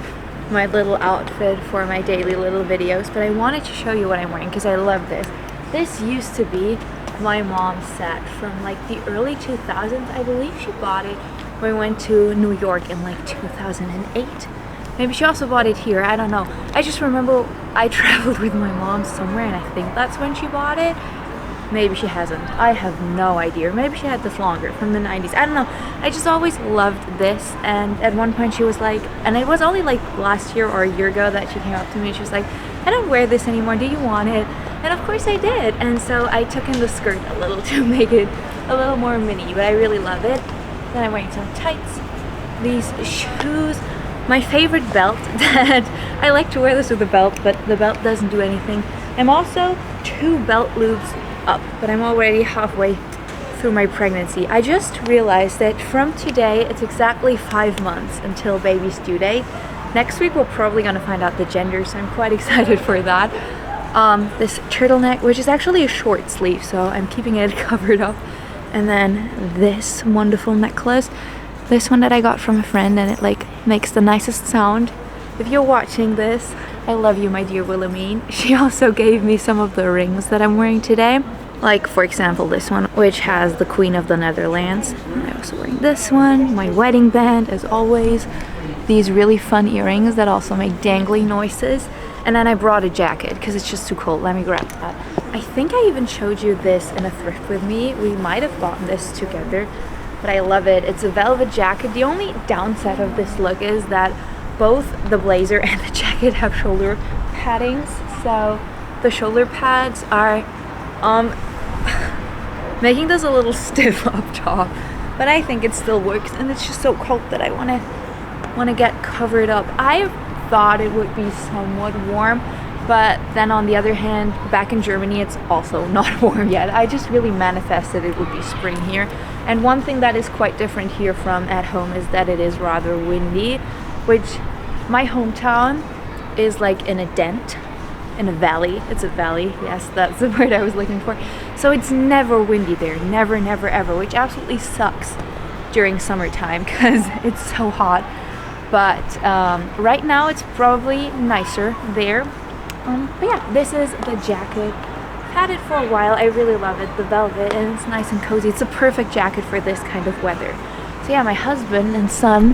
my little outfit for my daily little videos, but I wanted to show you what I'm wearing because I love this. This used to be my mom's set from like the early 2000s. I believe she bought it when we went to New York in like 2008. Maybe she also bought it here, I don't know. I just remember I traveled with my mom somewhere and I think that's when she bought it. Maybe she hasn't. I have no idea. Maybe she had this longer, from the 90s. I don't know. I just always loved this. And at one point she was like, and it was only like last year or a year ago that she came up to me and she was like, I don't wear this anymore. Do you want it? And of course I did. And so I took in the skirt a little to make it a little more mini, but I really love it. Then I'm wearing some tights, these shoes, my favorite belt that I like to wear this with a belt, but the belt doesn't do anything. I'm also 2 belt loops up, but I'm already halfway through my pregnancy. I just realized that from today it's exactly 5 months until baby's due date. Next week we're probably gonna find out the gender, so I'm quite excited for that. This turtleneck, which is actually a short sleeve, so I'm keeping it covered up. And then this wonderful necklace, this one that I got from a friend, and it like makes the nicest sound. If you're watching this, I love you, my dear Wilhelmine. She also gave me some of the rings that I'm wearing today. Like, for example, this one, which has the Queen of the Netherlands. I'm also wearing this one, my wedding band, as always. These really fun earrings that also make dangly noises. And then I brought a jacket, because it's just too cold. Let me grab that. I think I even showed you this in a thrift with me. We might have bought this together, but I love it. It's a velvet jacket. The only downside of this look is that both the blazer and the jacket have shoulder paddings, so the shoulder pads are making this a little stiff up top, but I think it still works, and it's just so cold that I want to get covered up. I thought it would be somewhat warm, but then on the other hand, back in Germany it's also not warm yet. I just really manifested it would be spring here, and one thing that is quite different here from at home is that it is rather windy, which my hometown is like in a dent, in a valley. It's a valley, yes, that's the word I was looking for. So it's never windy there, never, never, ever, which absolutely sucks during summertime because it's so hot. But right now it's probably nicer there. But yeah, this is the jacket. I've had it for a while. I really love it, the velvet, and it's nice and cozy. It's a perfect jacket for this kind of weather. So yeah, my husband and son,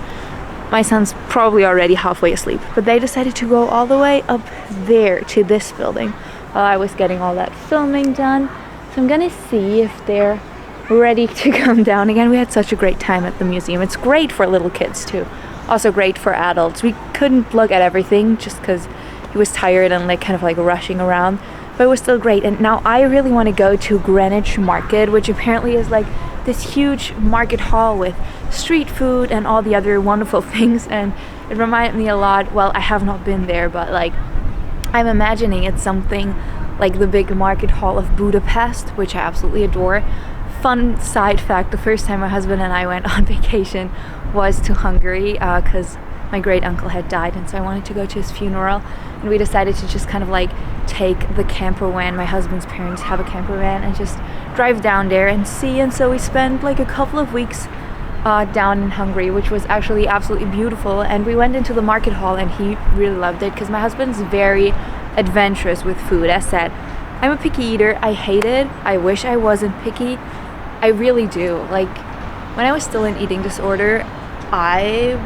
my son's probably already halfway asleep, but they decided to go all the way up there to this building while I was getting all that filming done. So I'm gonna see if they're ready to come down again. We had such a great time at the museum. It's great for little kids too, also great for adults. We couldn't look at everything just because he was tired and like kind of like rushing around, but it was still great. And now I really want to go to Greenwich Market, which apparently is like this huge market hall with street food and all the other wonderful things, and it reminded me a lot, well, I have not been there, but like I'm imagining it's something like the big market hall of Budapest, which I absolutely adore. Fun side fact, the first time my husband and I went on vacation was to Hungary because my great uncle had died, and so I wanted to go to his funeral, and we decided to just kind of like take the camper van. My husband's parents have a camper van, and just drive down there and see. And so we spent like a couple of weeks down in Hungary, which was actually absolutely beautiful. And we went into the market hall and he really loved it because my husband's very adventurous with food. As said, I'm a picky eater. I hate it. I wish I wasn't picky. I really do. Like, when I was still in eating disorder, I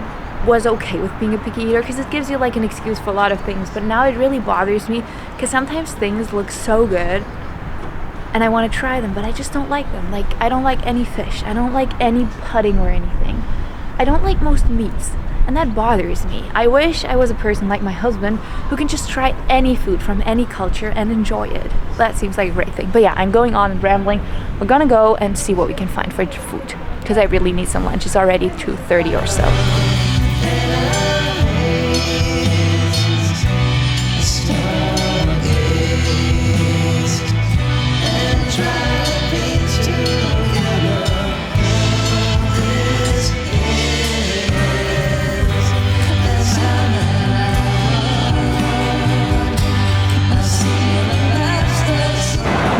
was okay with being a picky eater because it gives you like an excuse for a lot of things. But now it really bothers me because sometimes things look so good and I want to try them, but I just don't like them. Like, I don't like any fish. I don't like any pudding or anything. I don't like most meats, and that bothers me. I wish I was a person like my husband who can just try any food from any culture and enjoy it. That seems like a great thing. But yeah, I'm going on and rambling. We're gonna go and see what we can find for food because I really need some lunch. It's already 2:30 or so.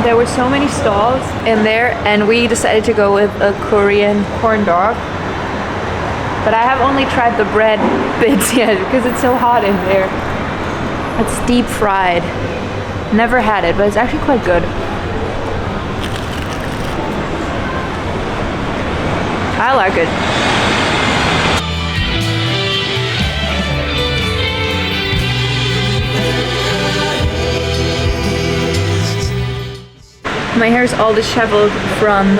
There were so many stalls in there and we decided to go with a Korean corn dog. But I have only tried the bread bits yet because it's so hot in there. It's deep fried. Never had it, but it's actually quite good. I like it. My hair is all disheveled from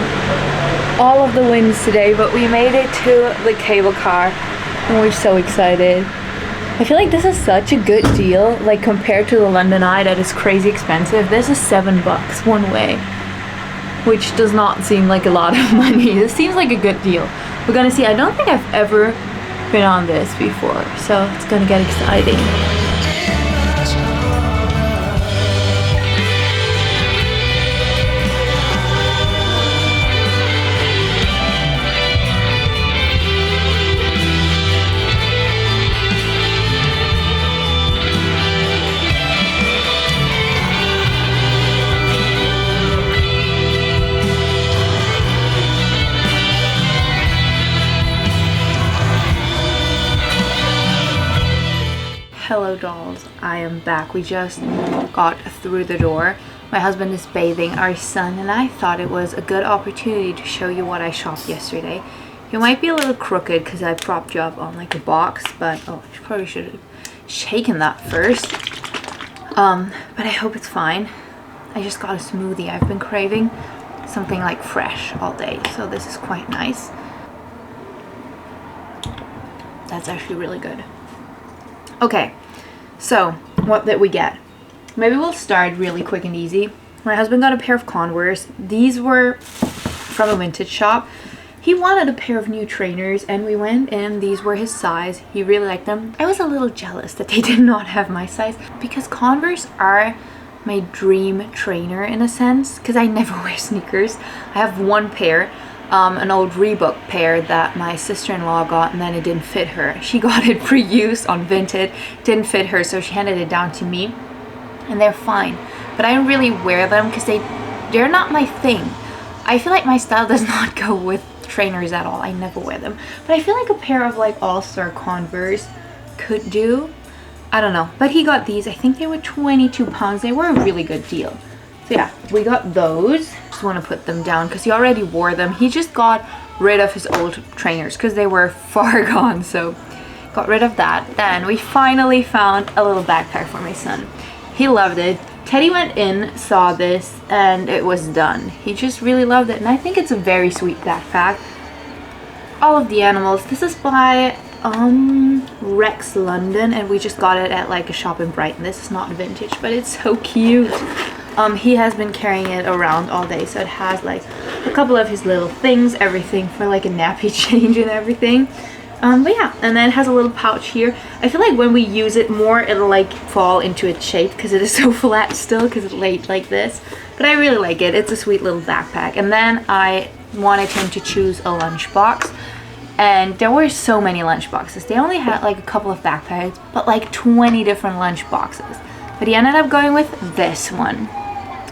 all of the winds today, but we made it to the cable car and we're so excited. I feel like this is such a good deal, like compared to the London Eye that is crazy expensive. This is $7 one way, which does not seem like a lot of money. This seems like a good deal. We're gonna see. I don't think I've ever been on this before, so it's gonna get exciting. Hello dolls, I am back. We just got through the door. My husband is bathing our son and I thought it was a good opportunity to show you what I shopped yesterday. You might be a little crooked because I propped you up on like a box, but oh, I probably should have shaken that first. But I hope it's fine. I just got a smoothie. I've been craving something like fresh all day, so this is quite nice. That's actually really good. Okay, so what did we get? Maybe we'll start really quick and easy. My husband got a pair of Converse. These were from a vintage shop. He wanted a pair of new trainers and we went in. These were his size. He really liked them. I was a little jealous that they did not have my size because Converse are my dream trainer in a sense because I never wear sneakers. I have one pair. An old Reebok pair that my sister-in-law got and then it didn't fit her. She got it pre-used on Vinted, didn't fit her, so she handed it down to me and they're fine. But I don't really wear them because they're not my thing. I feel like my style does not go with trainers at all. I never wear them. But I feel like a pair of like all-star Converse could do. I don't know. But he got these. I think they were £22. They were a really good deal. So yeah, we got those. Just want to put them down because he already wore them. He just got rid of his old trainers because they were far gone. So got rid of that. Then we finally found a little backpack for my son. He loved it. Teddy went in, saw this, and it was done. He just really loved it. And I think it's a very sweet backpack. All of the animals. This is by Rex London and we just got it at like a shop in Brighton. This is not vintage, but it's so cute. He has been carrying it around all day, so it has like a couple of his little things, everything for like a nappy change and everything. But yeah, and then it has a little pouch here. I feel like when we use it more, it'll like fall into its shape because it is so flat still because it's laid like this. But I really like it. It's a sweet little backpack. And then I wanted him to choose a lunchbox. And there were so many lunch boxes. They only had like a couple of backpacks, but like 20 different lunch boxes. But he ended up going with this one.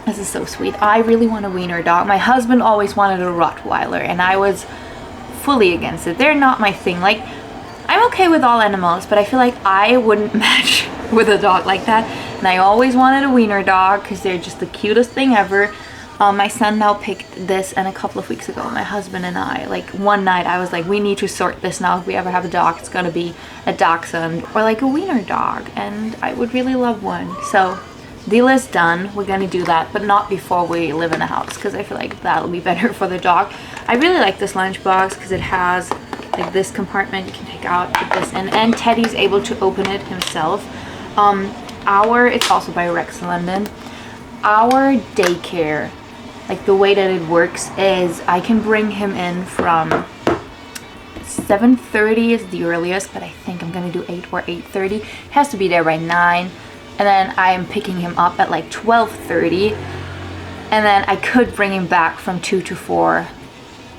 This is so sweet. I really want a wiener dog. My husband always wanted a Rottweiler, and I was fully against it. They're not my thing. Like, I'm okay with all animals, but I feel like I wouldn't match with a dog like that. And I always wanted a wiener dog because they're just the cutest thing ever. My son now picked this, and a couple of weeks ago, my husband and I, like one night, I was like, we need to sort this now. If we ever have a dog, it's gonna be a dachshund or like a wiener dog, and I would really love one. So deal is done. We're gonna do that, but not before we live in a house, because I feel like that'll be better for the dog. I really like this lunchbox because it has like this compartment you can take out, put this in, and Teddy's able to open it himself. It's also by Rex London. Our daycare, like the way that it works is I can bring him in from 7:30 is the earliest, but I think I'm gonna do 8 or 8:30. He has to be there by 9, and then I'm picking him up at like 12:30, and then I could bring him back from 2 to 4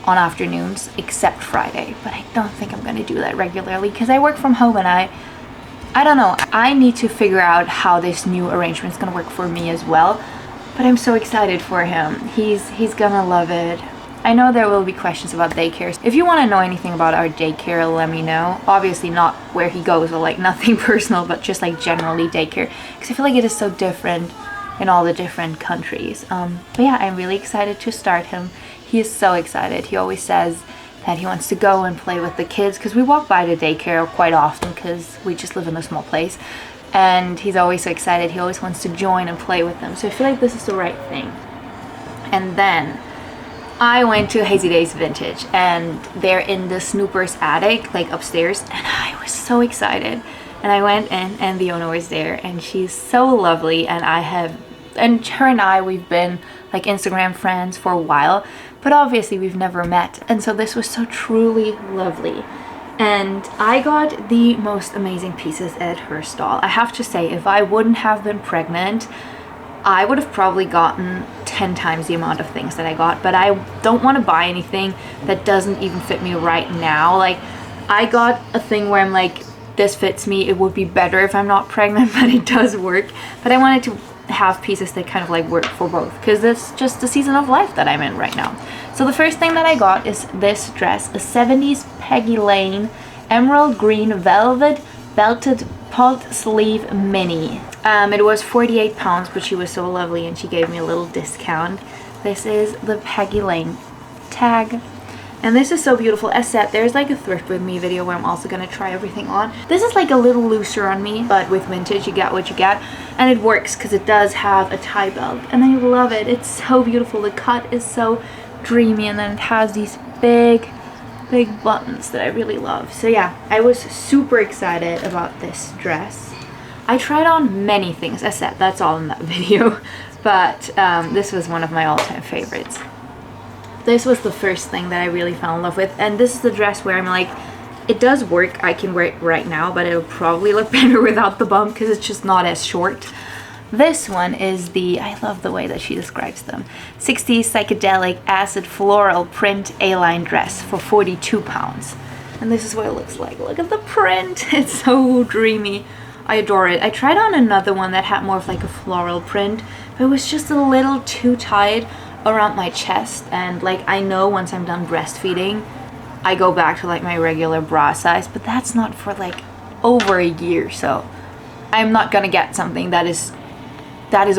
on afternoons, except Friday, but I don't think I'm gonna do that regularly because I work from home, and I don't know, I need to figure out how this new arrangement is gonna work for me as well. But I'm so excited for him. He's gonna love it. I know there will be questions about daycare. If you want to know anything about our daycare, let me know. Obviously not where he goes or like nothing personal, but just like generally daycare, because I feel like it is so different in all the different countries. But yeah, I'm really excited to start him. He is so excited. He always says that he wants to go and play with the kids, because we walk by the daycare quite often because we just live in a small place. And he's always so excited. He always wants to join and play with them. So I feel like this is the right thing. And then I went to Hazy Days Vintage, and they're in the Snooper's attic, like upstairs. And I was so excited. And I went in, and the owner was there, and she's so lovely. And her and I, we've been like Instagram friends for a while, but obviously we've never met. And so this was so truly lovely. And I got the most amazing pieces at her stall. I have to say, if I wouldn't have been pregnant, I would have probably gotten 10 times the amount of things that I got. But I don't want to buy anything that doesn't even fit me right now. Like, I got a thing where I'm like, this fits me. It would be better if I'm not pregnant, but it does work. But I wanted to have pieces that kind of like work for both, because it's just the season of life that I'm in right now. So the first thing that I got is this dress, a 70s Peggy Lane emerald green velvet belted pulled sleeve mini. It was £48, but she was so lovely and she gave me a little discount. This is the Peggy Lane tag. And this is so beautiful. As said, there's like a thrift with me video where I'm also gonna try everything on. This is like a little looser on me, but with vintage you get what you get, and it works because it does have a tie belt, and I love it. It's so beautiful. The cut is so dreamy, and then it has these big buttons that I really love. So yeah, I was super excited about this dress. I tried on many things. As said, that's all in that video, but this was one of my all-time favorites. This was the first thing that I really fell in love with, and this is the dress where I'm like, it does work. I can wear it right now, but it'll probably look better without the bump because it's just not as short. This one is I love the way that she describes them, 60s psychedelic acid floral print A-line dress for £42. And this is what it looks like. Look at the print. It's so dreamy. I adore it. I tried on another one that had more of like a floral print, but it was just a little too tight around my chest, and like I know once I'm done breastfeeding I go back to like my regular bra size, but that's not for like over a year, so I'm not gonna get something that is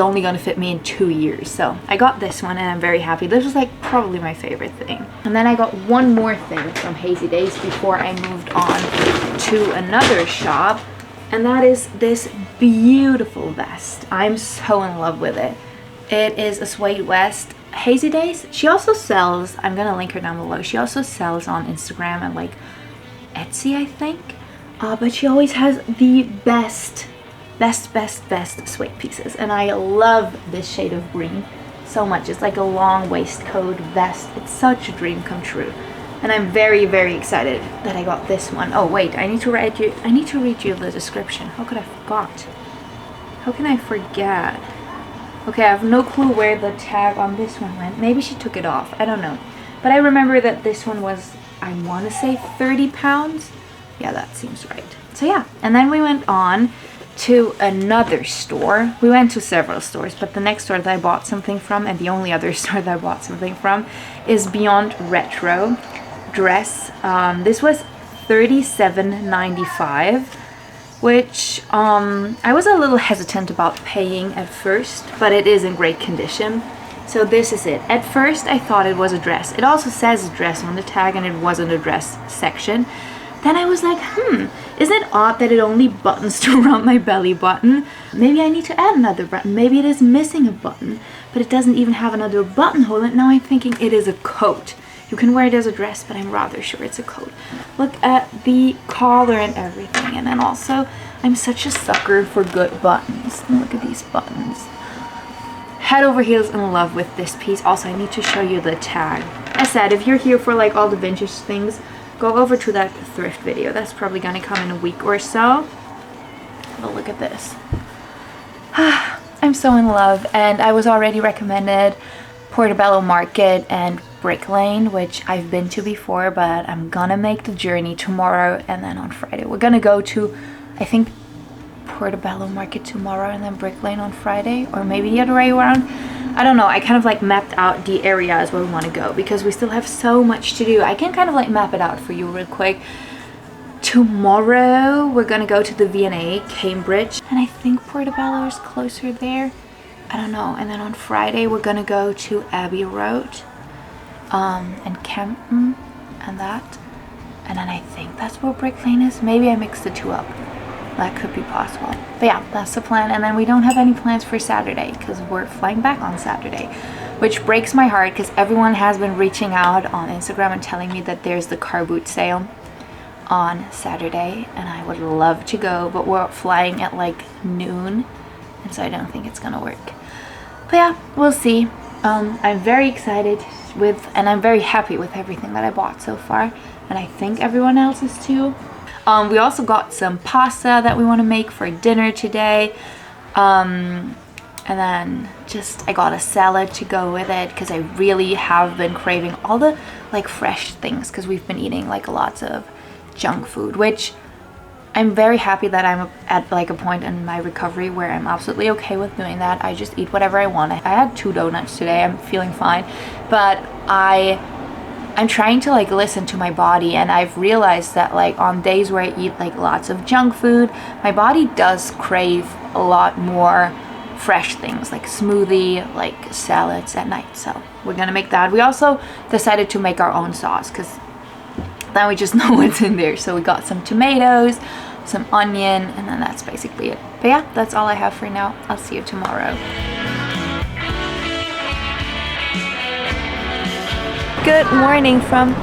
only gonna fit me in 2 years. So I got this one and I'm very happy. This was like probably my favorite thing. And then I got one more thing from Hazy Days before I moved on to another shop, and that is this beautiful vest. I'm so in love with it. It is a suede vest. Hazy Days, she also sells, I'm gonna link her down below, she also sells on Instagram and like Etsy, I think, but she always has the best suede pieces, and I love this shade of green so much. It's like a long waistcoat vest. It's such a dream come true, and I'm very excited that I got this one. Oh wait, I need to read you the description. How could I forgot? How can I forget? Okay, I have no clue where the tag on this one went. Maybe she took it off. I don't know. But I remember that this one was, I want to say £30. Yeah, that seems right. So yeah, and then we went on to another store. We went to several stores, but the next store that I bought something from, and the only other store that I bought something from, is Beyond Retro. dress. This was $37.95, which I was a little hesitant about paying at first, but it is in great condition. So this is it. At first I thought it was a dress. It also says dress on the tag and it wasn't a dress section. Then I was like, isn't it odd that it only buttons to around my belly button? Maybe I need to add another button. Maybe it is missing a button, but it doesn't even have another buttonhole. And now I'm thinking it is a coat. You can wear it as a dress, but I'm rather sure it's a coat. Look at the collar and everything. And then also, I'm such a sucker for good buttons. And look at these buttons. Head over heels in love with this piece. Also, I need to show you the tag. As I said, if you're here for like all the vintage things, go over to that thrift video. That's probably gonna come in a week or so. But look at this. I'm so in love, and I was already recommended Portobello Market and Brick Lane, which I've been to before, but I'm gonna make the journey tomorrow, and then on Friday we're gonna go to, I think, Portobello Market tomorrow and then Brick Lane on Friday, or maybe the other way around. I don't know. I kind of like mapped out the areas where we want to go because we still have so much to do. I can kind of like map it out for you real quick. Tomorrow we're gonna go to the V&A, Cambridge, and I think Portobello is closer there. I don't know. And then on Friday we're gonna go to Abbey Road and Campton and that. And then I think that's where Brick Lane is. Maybe I mixed the two up. That could be possible. But yeah, that's the plan. And then we don't have any plans for Saturday because we're flying back on Saturday, which breaks my heart because everyone has been reaching out on Instagram and telling me that there's the car boot sale on Saturday, and I would love to go, but we're flying at like noon, and so I don't think it's gonna work. But yeah, we'll see. I'm very excited and I'm very happy with everything that I bought so far, and I think everyone else is too. We also got some pasta that we want to make for dinner today. And then I got a salad to go with it because I really have been craving all the like fresh things because we've been eating like lots of junk food, which I'm very happy that I'm at like a point in my recovery where I'm absolutely okay with doing that. I just eat whatever I want. I had 2 donuts today. I'm feeling fine, but I'm trying to like listen to my body, and I've realized that like on days where I eat like lots of junk food, my body does crave a lot more fresh things like smoothie, like salads at night. So we're gonna make that. We also decided to make our own sauce because then we just know what's in there. So we got some tomatoes, some onion, and then that's basically it. But yeah, that's all I have for now. I'll see you tomorrow. Good morning from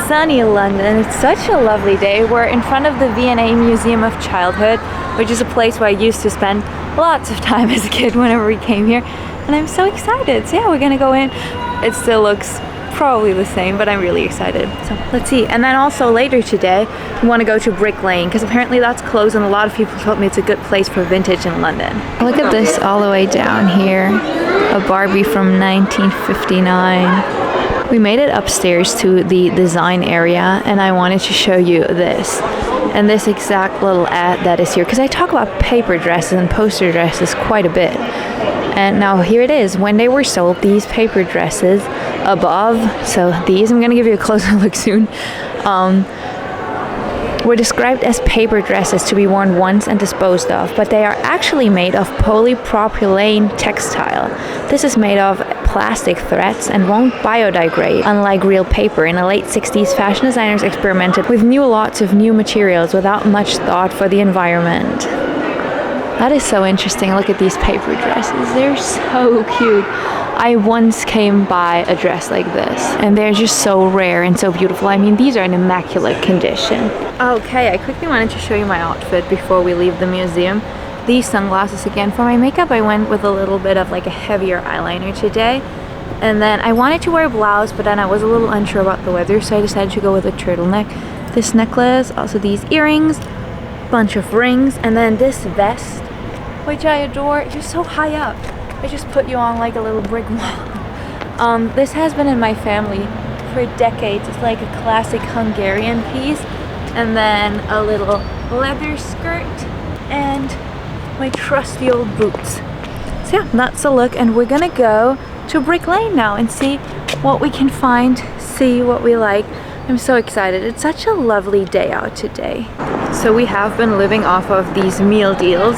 sunny London. It's such a lovely day. We're in front of the V&A Museum of Childhood, which is a place where I used to spend lots of time as a kid whenever we came here, and I'm so excited. So yeah, we're gonna go in. It still looks probably the same, but I'm really excited. So let's see. And then also later today, we want to go to Brick Lane because apparently that's closed, and a lot of people told me it's a good place for vintage in London. Look at this all the way down here. A Barbie from 1959. We made it upstairs to the design area, and I wanted to show you this and this exact little ad that is here because I talk about paper dresses and poster dresses quite a bit. And now here it is. When they were sold, these paper dresses above, so these, I'm going to give you a closer look soon, were described as paper dresses to be worn once and disposed of, but they are actually made of polypropylene textile. This is made of plastic threads and won't biodegrade, unlike real paper. In the late 60s, fashion designers experimented with lots of new materials without much thought for the environment. That is so interesting. Look at these paper dresses. They're so cute. I once came by a dress like this, and they're just so rare and so beautiful. I mean, these are in immaculate condition. Okay, I quickly wanted to show you my outfit before we leave the museum. These sunglasses again. For my makeup, I went with a little bit of like a heavier eyeliner today. And then I wanted to wear a blouse, but then I was a little unsure about the weather, so I decided to go with a turtleneck. This necklace, also these earrings, bunch of rings, and then this vest, which I adore. It's just so high up. It just put you on like a little brick wall. This has been in my family for decades. It's like a classic Hungarian piece, and then a little leather skirt and my trusty old boots. So yeah, that's a look, and we're gonna go to Brick Lane now and see what we can find, see what we like. I'm so excited. It's such a lovely day out today. So we have been living off of these meal deals,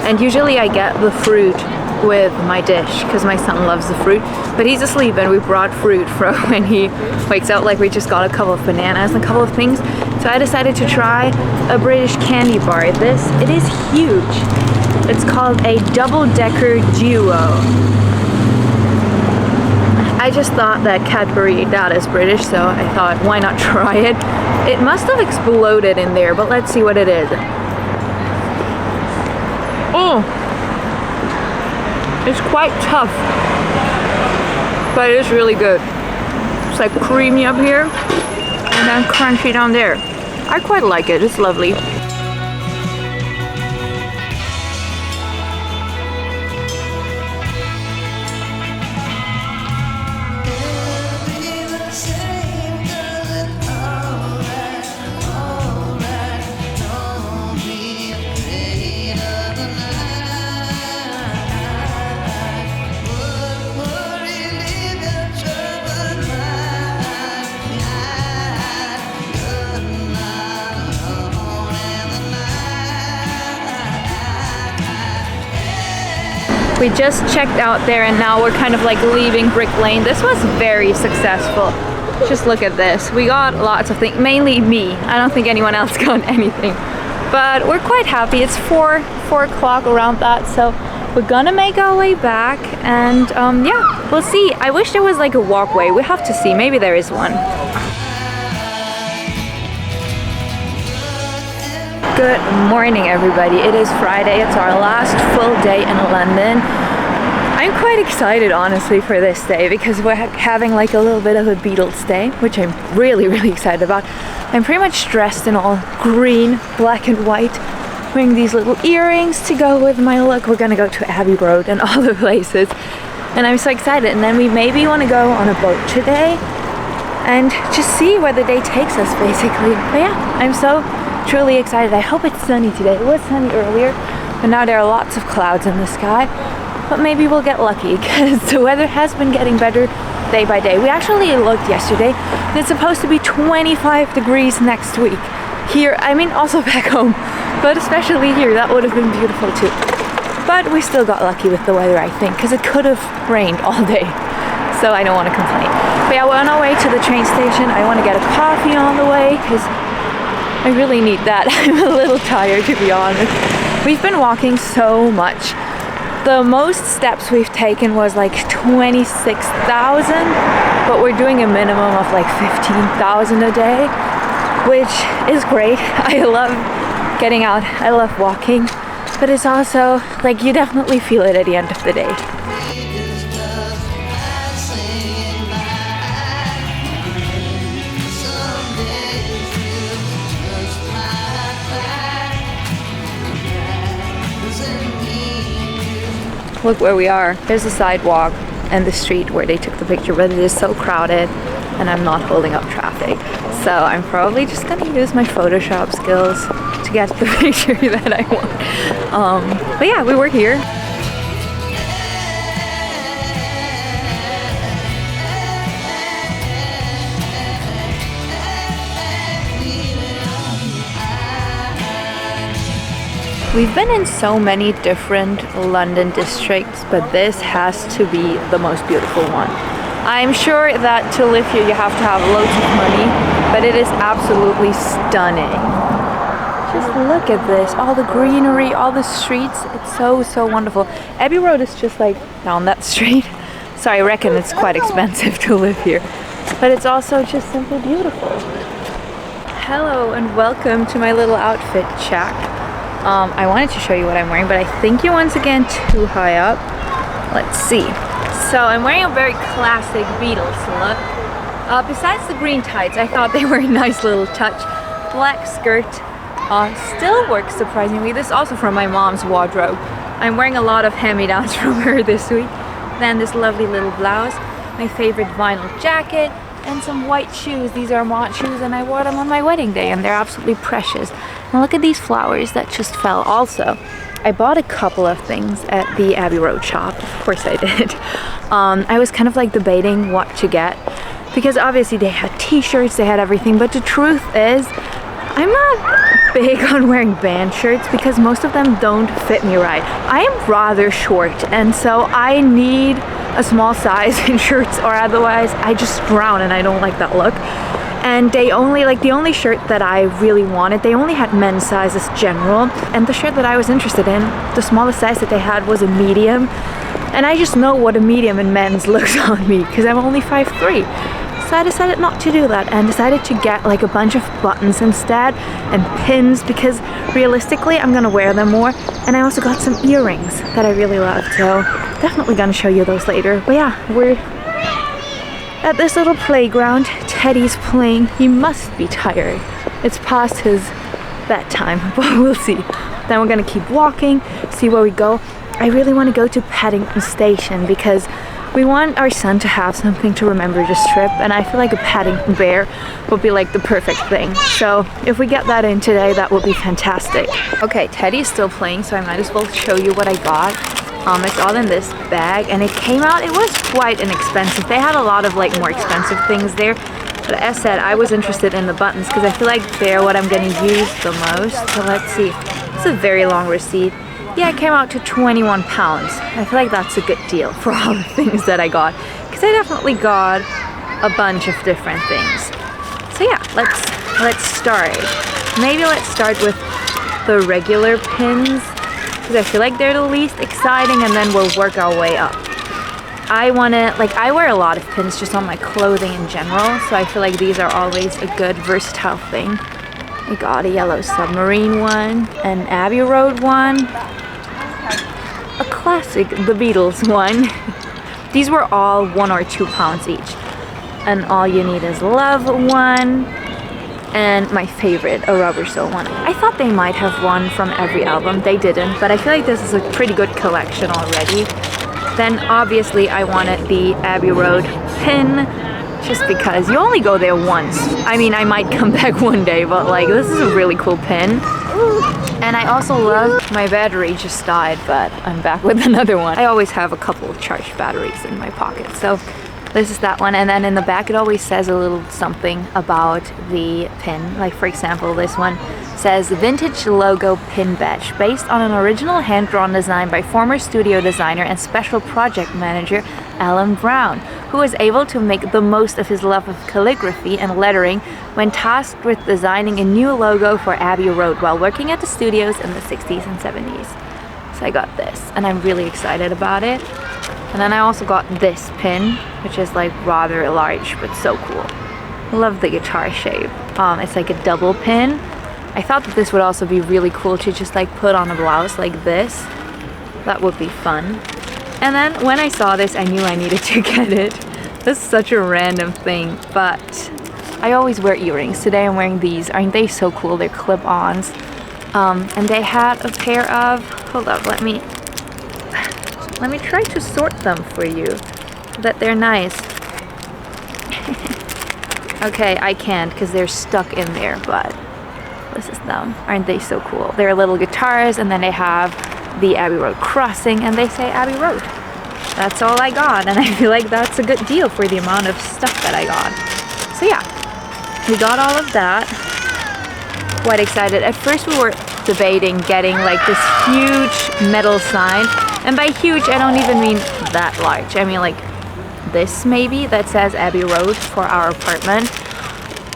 and usually I get the fruit with my dish because my son loves the fruit, but he's asleep and we brought fruit for when he wakes up. Like we just got a couple of bananas and a couple of things. So I decided to try a British candy bar. It is huge. It's called a double-decker duo. I just thought that Cadbury, that is British, so I thought, why not try it? It must have exploded in there, but let's see what it is. Oh, it's quite tough, but it is really good. It's like creamy up here, and then crunchy down there. I quite like it, it's lovely. We just checked out there and now we're kind of like leaving Brick Lane. This was very successful. Just look at this. We got lots of things, mainly me. I don't think anyone else got anything. But we're quite happy. It's 4 o'clock around that, so we're gonna make our way back and yeah, we'll see. I wish there was like a walkway. We have to see, maybe there is one. Good morning everybody, it is Friday, it's our last full day in London. I'm quite excited honestly for this day because we're having like a little bit of a Beatles day, which I'm really excited about. I'm pretty much dressed in all green, black and white, wearing these little earrings to go with my look. We're gonna go to Abbey Road and all the places and I'm so excited. And then we maybe want to go on a boat today and just see where the day takes us basically. But yeah, I'm so truly excited. I hope it's sunny today. It was sunny earlier, but now there are lots of clouds in the sky. But maybe we'll get lucky because the weather has been getting better day by day. We actually looked yesterday and it's supposed to be 25 degrees next week. Here, I mean also back home, but especially here, that would have been beautiful too. But we still got lucky with the weather, I think, because it could have rained all day. So I don't want to complain. But yeah, we're on our way to the train station. I want to get a coffee on the way because I really need that. I'm a little tired to be honest. We've been walking so much. The most steps we've taken was like 26,000, but we're doing a minimum of like 15,000 a day, which is great. I love getting out, I love walking, but it's also like you definitely feel it at the end of the day. Look where we are. There's a sidewalk and the street where they took the picture, but it is so crowded and I'm not holding up traffic. So I'm probably just gonna use my Photoshop skills to get the picture that I want. But yeah, we were here. We've been in so many different London districts, but this has to be the most beautiful one. I'm sure that to live here you have to have loads of money, but it is absolutely stunning. Just look at this, all the greenery, all the streets, it's so wonderful. Abbey Road is just like down that street, so I reckon it's quite expensive to live here, but it's also just simply beautiful. Hello and welcome to my little outfit check. I wanted to show you what I'm wearing, but I think you're once again too high up. Let's see. So I'm wearing a very classic Beatles look. Besides the green tights, I thought they were a nice little touch. Black skirt still works surprisingly. This is also from my mom's wardrobe. I'm wearing a lot of hand-me-downs from her this week. Then this lovely little blouse, my favorite vinyl jacket, and some white shoes. These are mod shoes and I wore them on my wedding day and they're absolutely precious. And look at these flowers that just fell. Also, I bought a couple of things at the Abbey Road shop. Of course I did. I was kind of like debating what to get because obviously they had t-shirts, they had everything, but the truth is I'm not big on wearing band shirts because most of them don't fit me right. I am rather short, and so I need a small size in shirts, or otherwise I just drown and I don't like that look. And they only, like, the only shirt that I really wanted, they only had men's sizes general, and the shirt that I was interested in, the smallest size that they had was a medium, and I just know what a medium in men's looks on me because I'm only 5'3". So I decided not to do that and decided to get like a bunch of buttons instead and pins, because realistically I'm gonna wear them more. And I also got some earrings that I really love, so definitely gonna show you those later. But yeah, we're at this little playground. Teddy's playing. He must be tired. It's past his bedtime, but we'll see. Then we're gonna keep walking, see where we go. I really want to go to Paddington Station because we want our son to have something to remember this trip, and I feel like a Paddington bear would be like the perfect thing. So if we get that in today, that would be fantastic. Okay, Teddy's still playing, so I might as well show you what I got. It's all in this bag, and it came out, it was quite inexpensive. They had a lot of like more expensive things there, but as said, I was interested in the buttons because I feel like they're what I'm gonna use the most. So let's see, it's a very long receipt. Yeah, it came out to £21. I feel like that's a good deal for all the things that I got, because I definitely got a bunch of different things. So yeah, let's start. Maybe let's start with the regular pins, because I feel like they're the least exciting, and then we'll work our way up. I wear a lot of pins just on my clothing in general, so I feel like these are always a good versatile thing. I got a yellow submarine one, an Abbey Road one, a classic, the Beatles one. These were all £1 or £2 each. And All You Need Is Love one, and my favorite, a Rubber Soul one. I thought they might have one from every album. They didn't, but I feel like this is a pretty good collection already. Then obviously I wanted the Abbey Road pin, just because you only go there once. I mean, I might come back one day, but like, this is a really cool pin. And I also love, my battery just died, but I'm back with another one. I always have a couple of charged batteries in my pocket, so this is that one. And then in the back it always says a little something about the pin. Like for example, this one says vintage logo pin badge based on an original hand-drawn design by former studio designer and special project manager Aalen Brown, who was able to make the most of his love of calligraphy and lettering when tasked with designing a new logo for Abbey Road while working at the studios in the 60s and 70s. So I got this, and I'm really excited about it. And then I also got this pin, which is like rather large, but so cool. I love the guitar shape. It's like a double pin. I thought that this would also be really cool to just like put on a blouse like this. That would be fun. And then when I saw this, I knew I needed to get it. This is such a random thing, but I always wear earrings. Today I'm wearing these. Aren't they so cool? They're clip-ons. And they had a pair of, hold up, let me try to sort them for you so that they're nice. Okay, I can't because they're stuck in there, but this is them. Aren't they so cool? They're little guitars, and then they have the Abbey Road crossing, and they say Abbey Road. That's all I got, and I feel like that's a good deal for the amount of stuff that I got. So yeah, we got all of that. Quite excited. At first we were debating getting like this huge metal sign, and by huge I don't even mean that large. I mean like this maybe, that says Abbey Road for our apartment.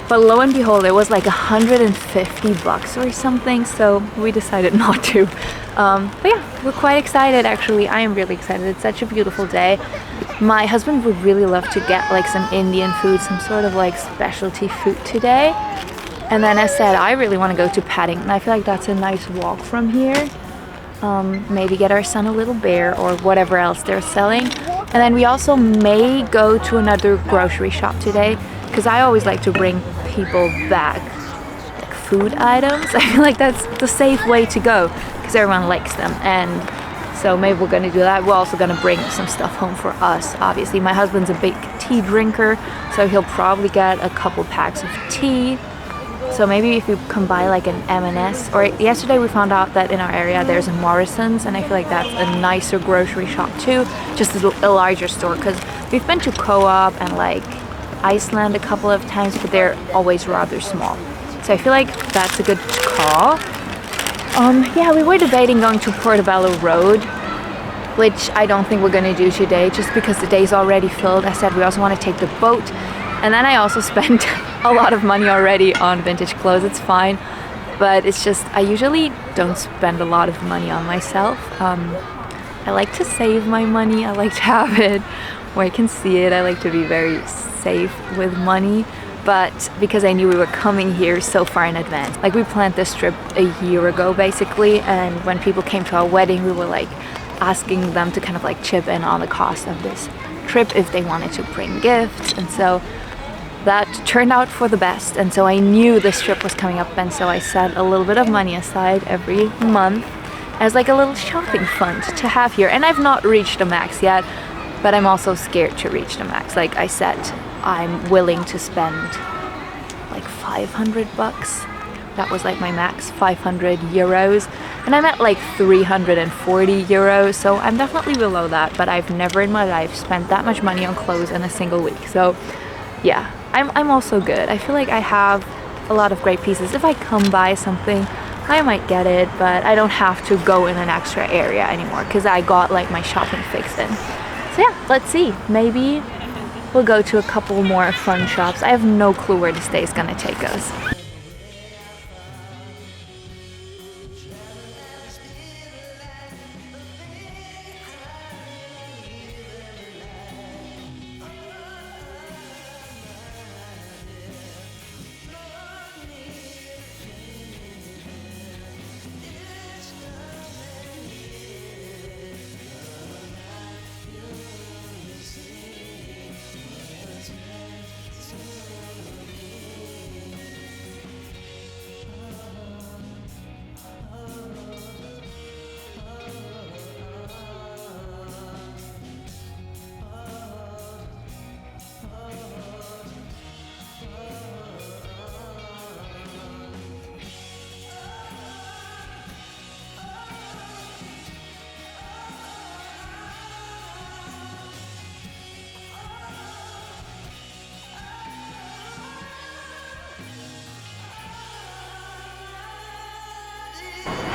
But lo and behold, it was like $150 or something, so we decided not to. But yeah, we're quite excited actually. I am really excited. It's such a beautiful day. My husband would really love to get like some Indian food, some sort of like specialty food today. And then as said, I really want to go to Paddington. I feel like that's a nice walk from here. Maybe get our son a little bear or whatever else they're selling. And then we also may go to another grocery shop today, because I always like to bring people back like food items. I feel like that's the safe way to go because everyone likes them, and so maybe we're gonna do that. We're also gonna bring some stuff home for us. Obviously my husband's a big tea drinker, so he'll probably get a couple packs of tea. So maybe if we can buy like an M&S, or yesterday we found out that in our area there's a Morrison's, and I feel like that's a nicer grocery shop too, just a larger store, because we've been to Co-op and like Iceland a couple of times, but they're always rather small. So I feel like that's a good call. Yeah, we were debating going to Portobello Road, which I don't think we're gonna do today just because the day's already filled. I said we also want to take the boat, and then I also spent a lot of money already on vintage clothes. It's fine, but it's just I usually don't spend a lot of money on myself. I like to save my money. I like to have it where I can see it. I like to be very safe with money, but because I knew we were coming here so far in advance, like we planned this trip a year ago basically, and when people came to our wedding, we were like asking them to kind of like chip in on the cost of this trip if they wanted to bring gifts, and so that turned out for the best. And so I knew this trip was coming up, and so I set a little bit of money aside every month as like a little shopping fund to have here. And I've not reached the max yet, but I'm also scared to reach the max. Like I said, I'm willing to spend like 500 bucks. That was like my max, 500 euros. And I'm at like 340 euros, so I'm definitely below that, but I've never in my life spent that much money on clothes in a single week. So yeah, I'm also good. I feel like I have a lot of great pieces. If I come by something, I might get it, but I don't have to go in an extra area anymore because I got like my shopping fix in. So yeah, let's see. Maybe we'll go to a couple more fun shops. I have no clue where this day is gonna take us.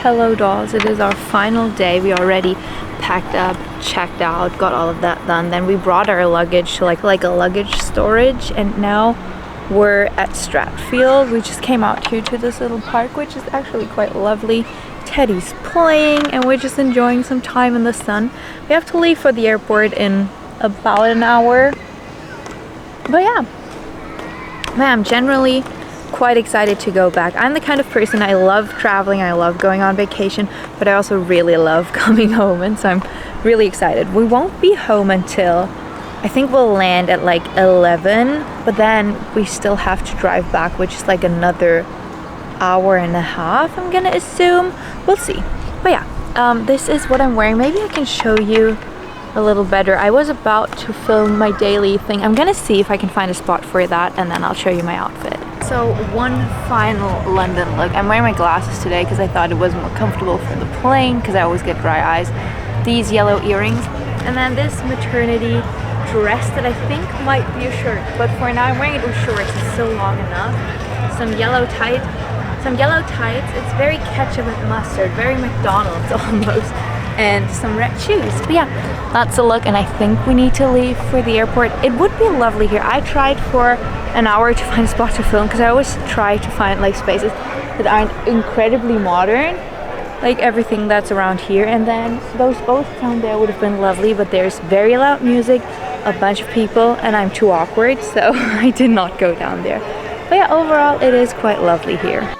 Hello dolls, it is our final day. We already packed up, checked out, got all of that done. Then we brought our luggage to like a luggage storage, and now we're at Stratfield. We just came out here to this little park, which is actually quite lovely. Teddy's playing and we're just enjoying some time in the sun. We have to leave for the airport in about an hour. But yeah, man, I'm generally quite excited to go back. I'm the kind of person, I love traveling, I love going on vacation, but I also really love coming home, and so I'm really excited. We won't be home until I think we'll land at like 11, but then we still have to drive back, which is like another hour and a half, I'm gonna assume. We'll see. But yeah, this is what I'm wearing. Maybe I can show you a little better. I was about to film my daily thing. I'm gonna see if I can find a spot for that, and then I'll show you my outfit. So one final London look. I'm wearing my glasses today because I thought it was more comfortable for the plane because I always get dry eyes. These yellow earrings, and then this maternity dress that I think might be a shirt, but for now I'm wearing it with shorts. It's so long enough. Some yellow tights. It's very ketchup and mustard, very McDonald's almost. And some red shoes. But yeah, that's a look, and I think we need to leave for the airport. It would be lovely here. I tried for an hour to find a spot to film because I always try to find like spaces that aren't incredibly modern, like everything that's around here. And then those both down there would have been lovely, but there's very loud music, a bunch of people, and I'm too awkward, so I did not go down there. But yeah, overall it is quite lovely here.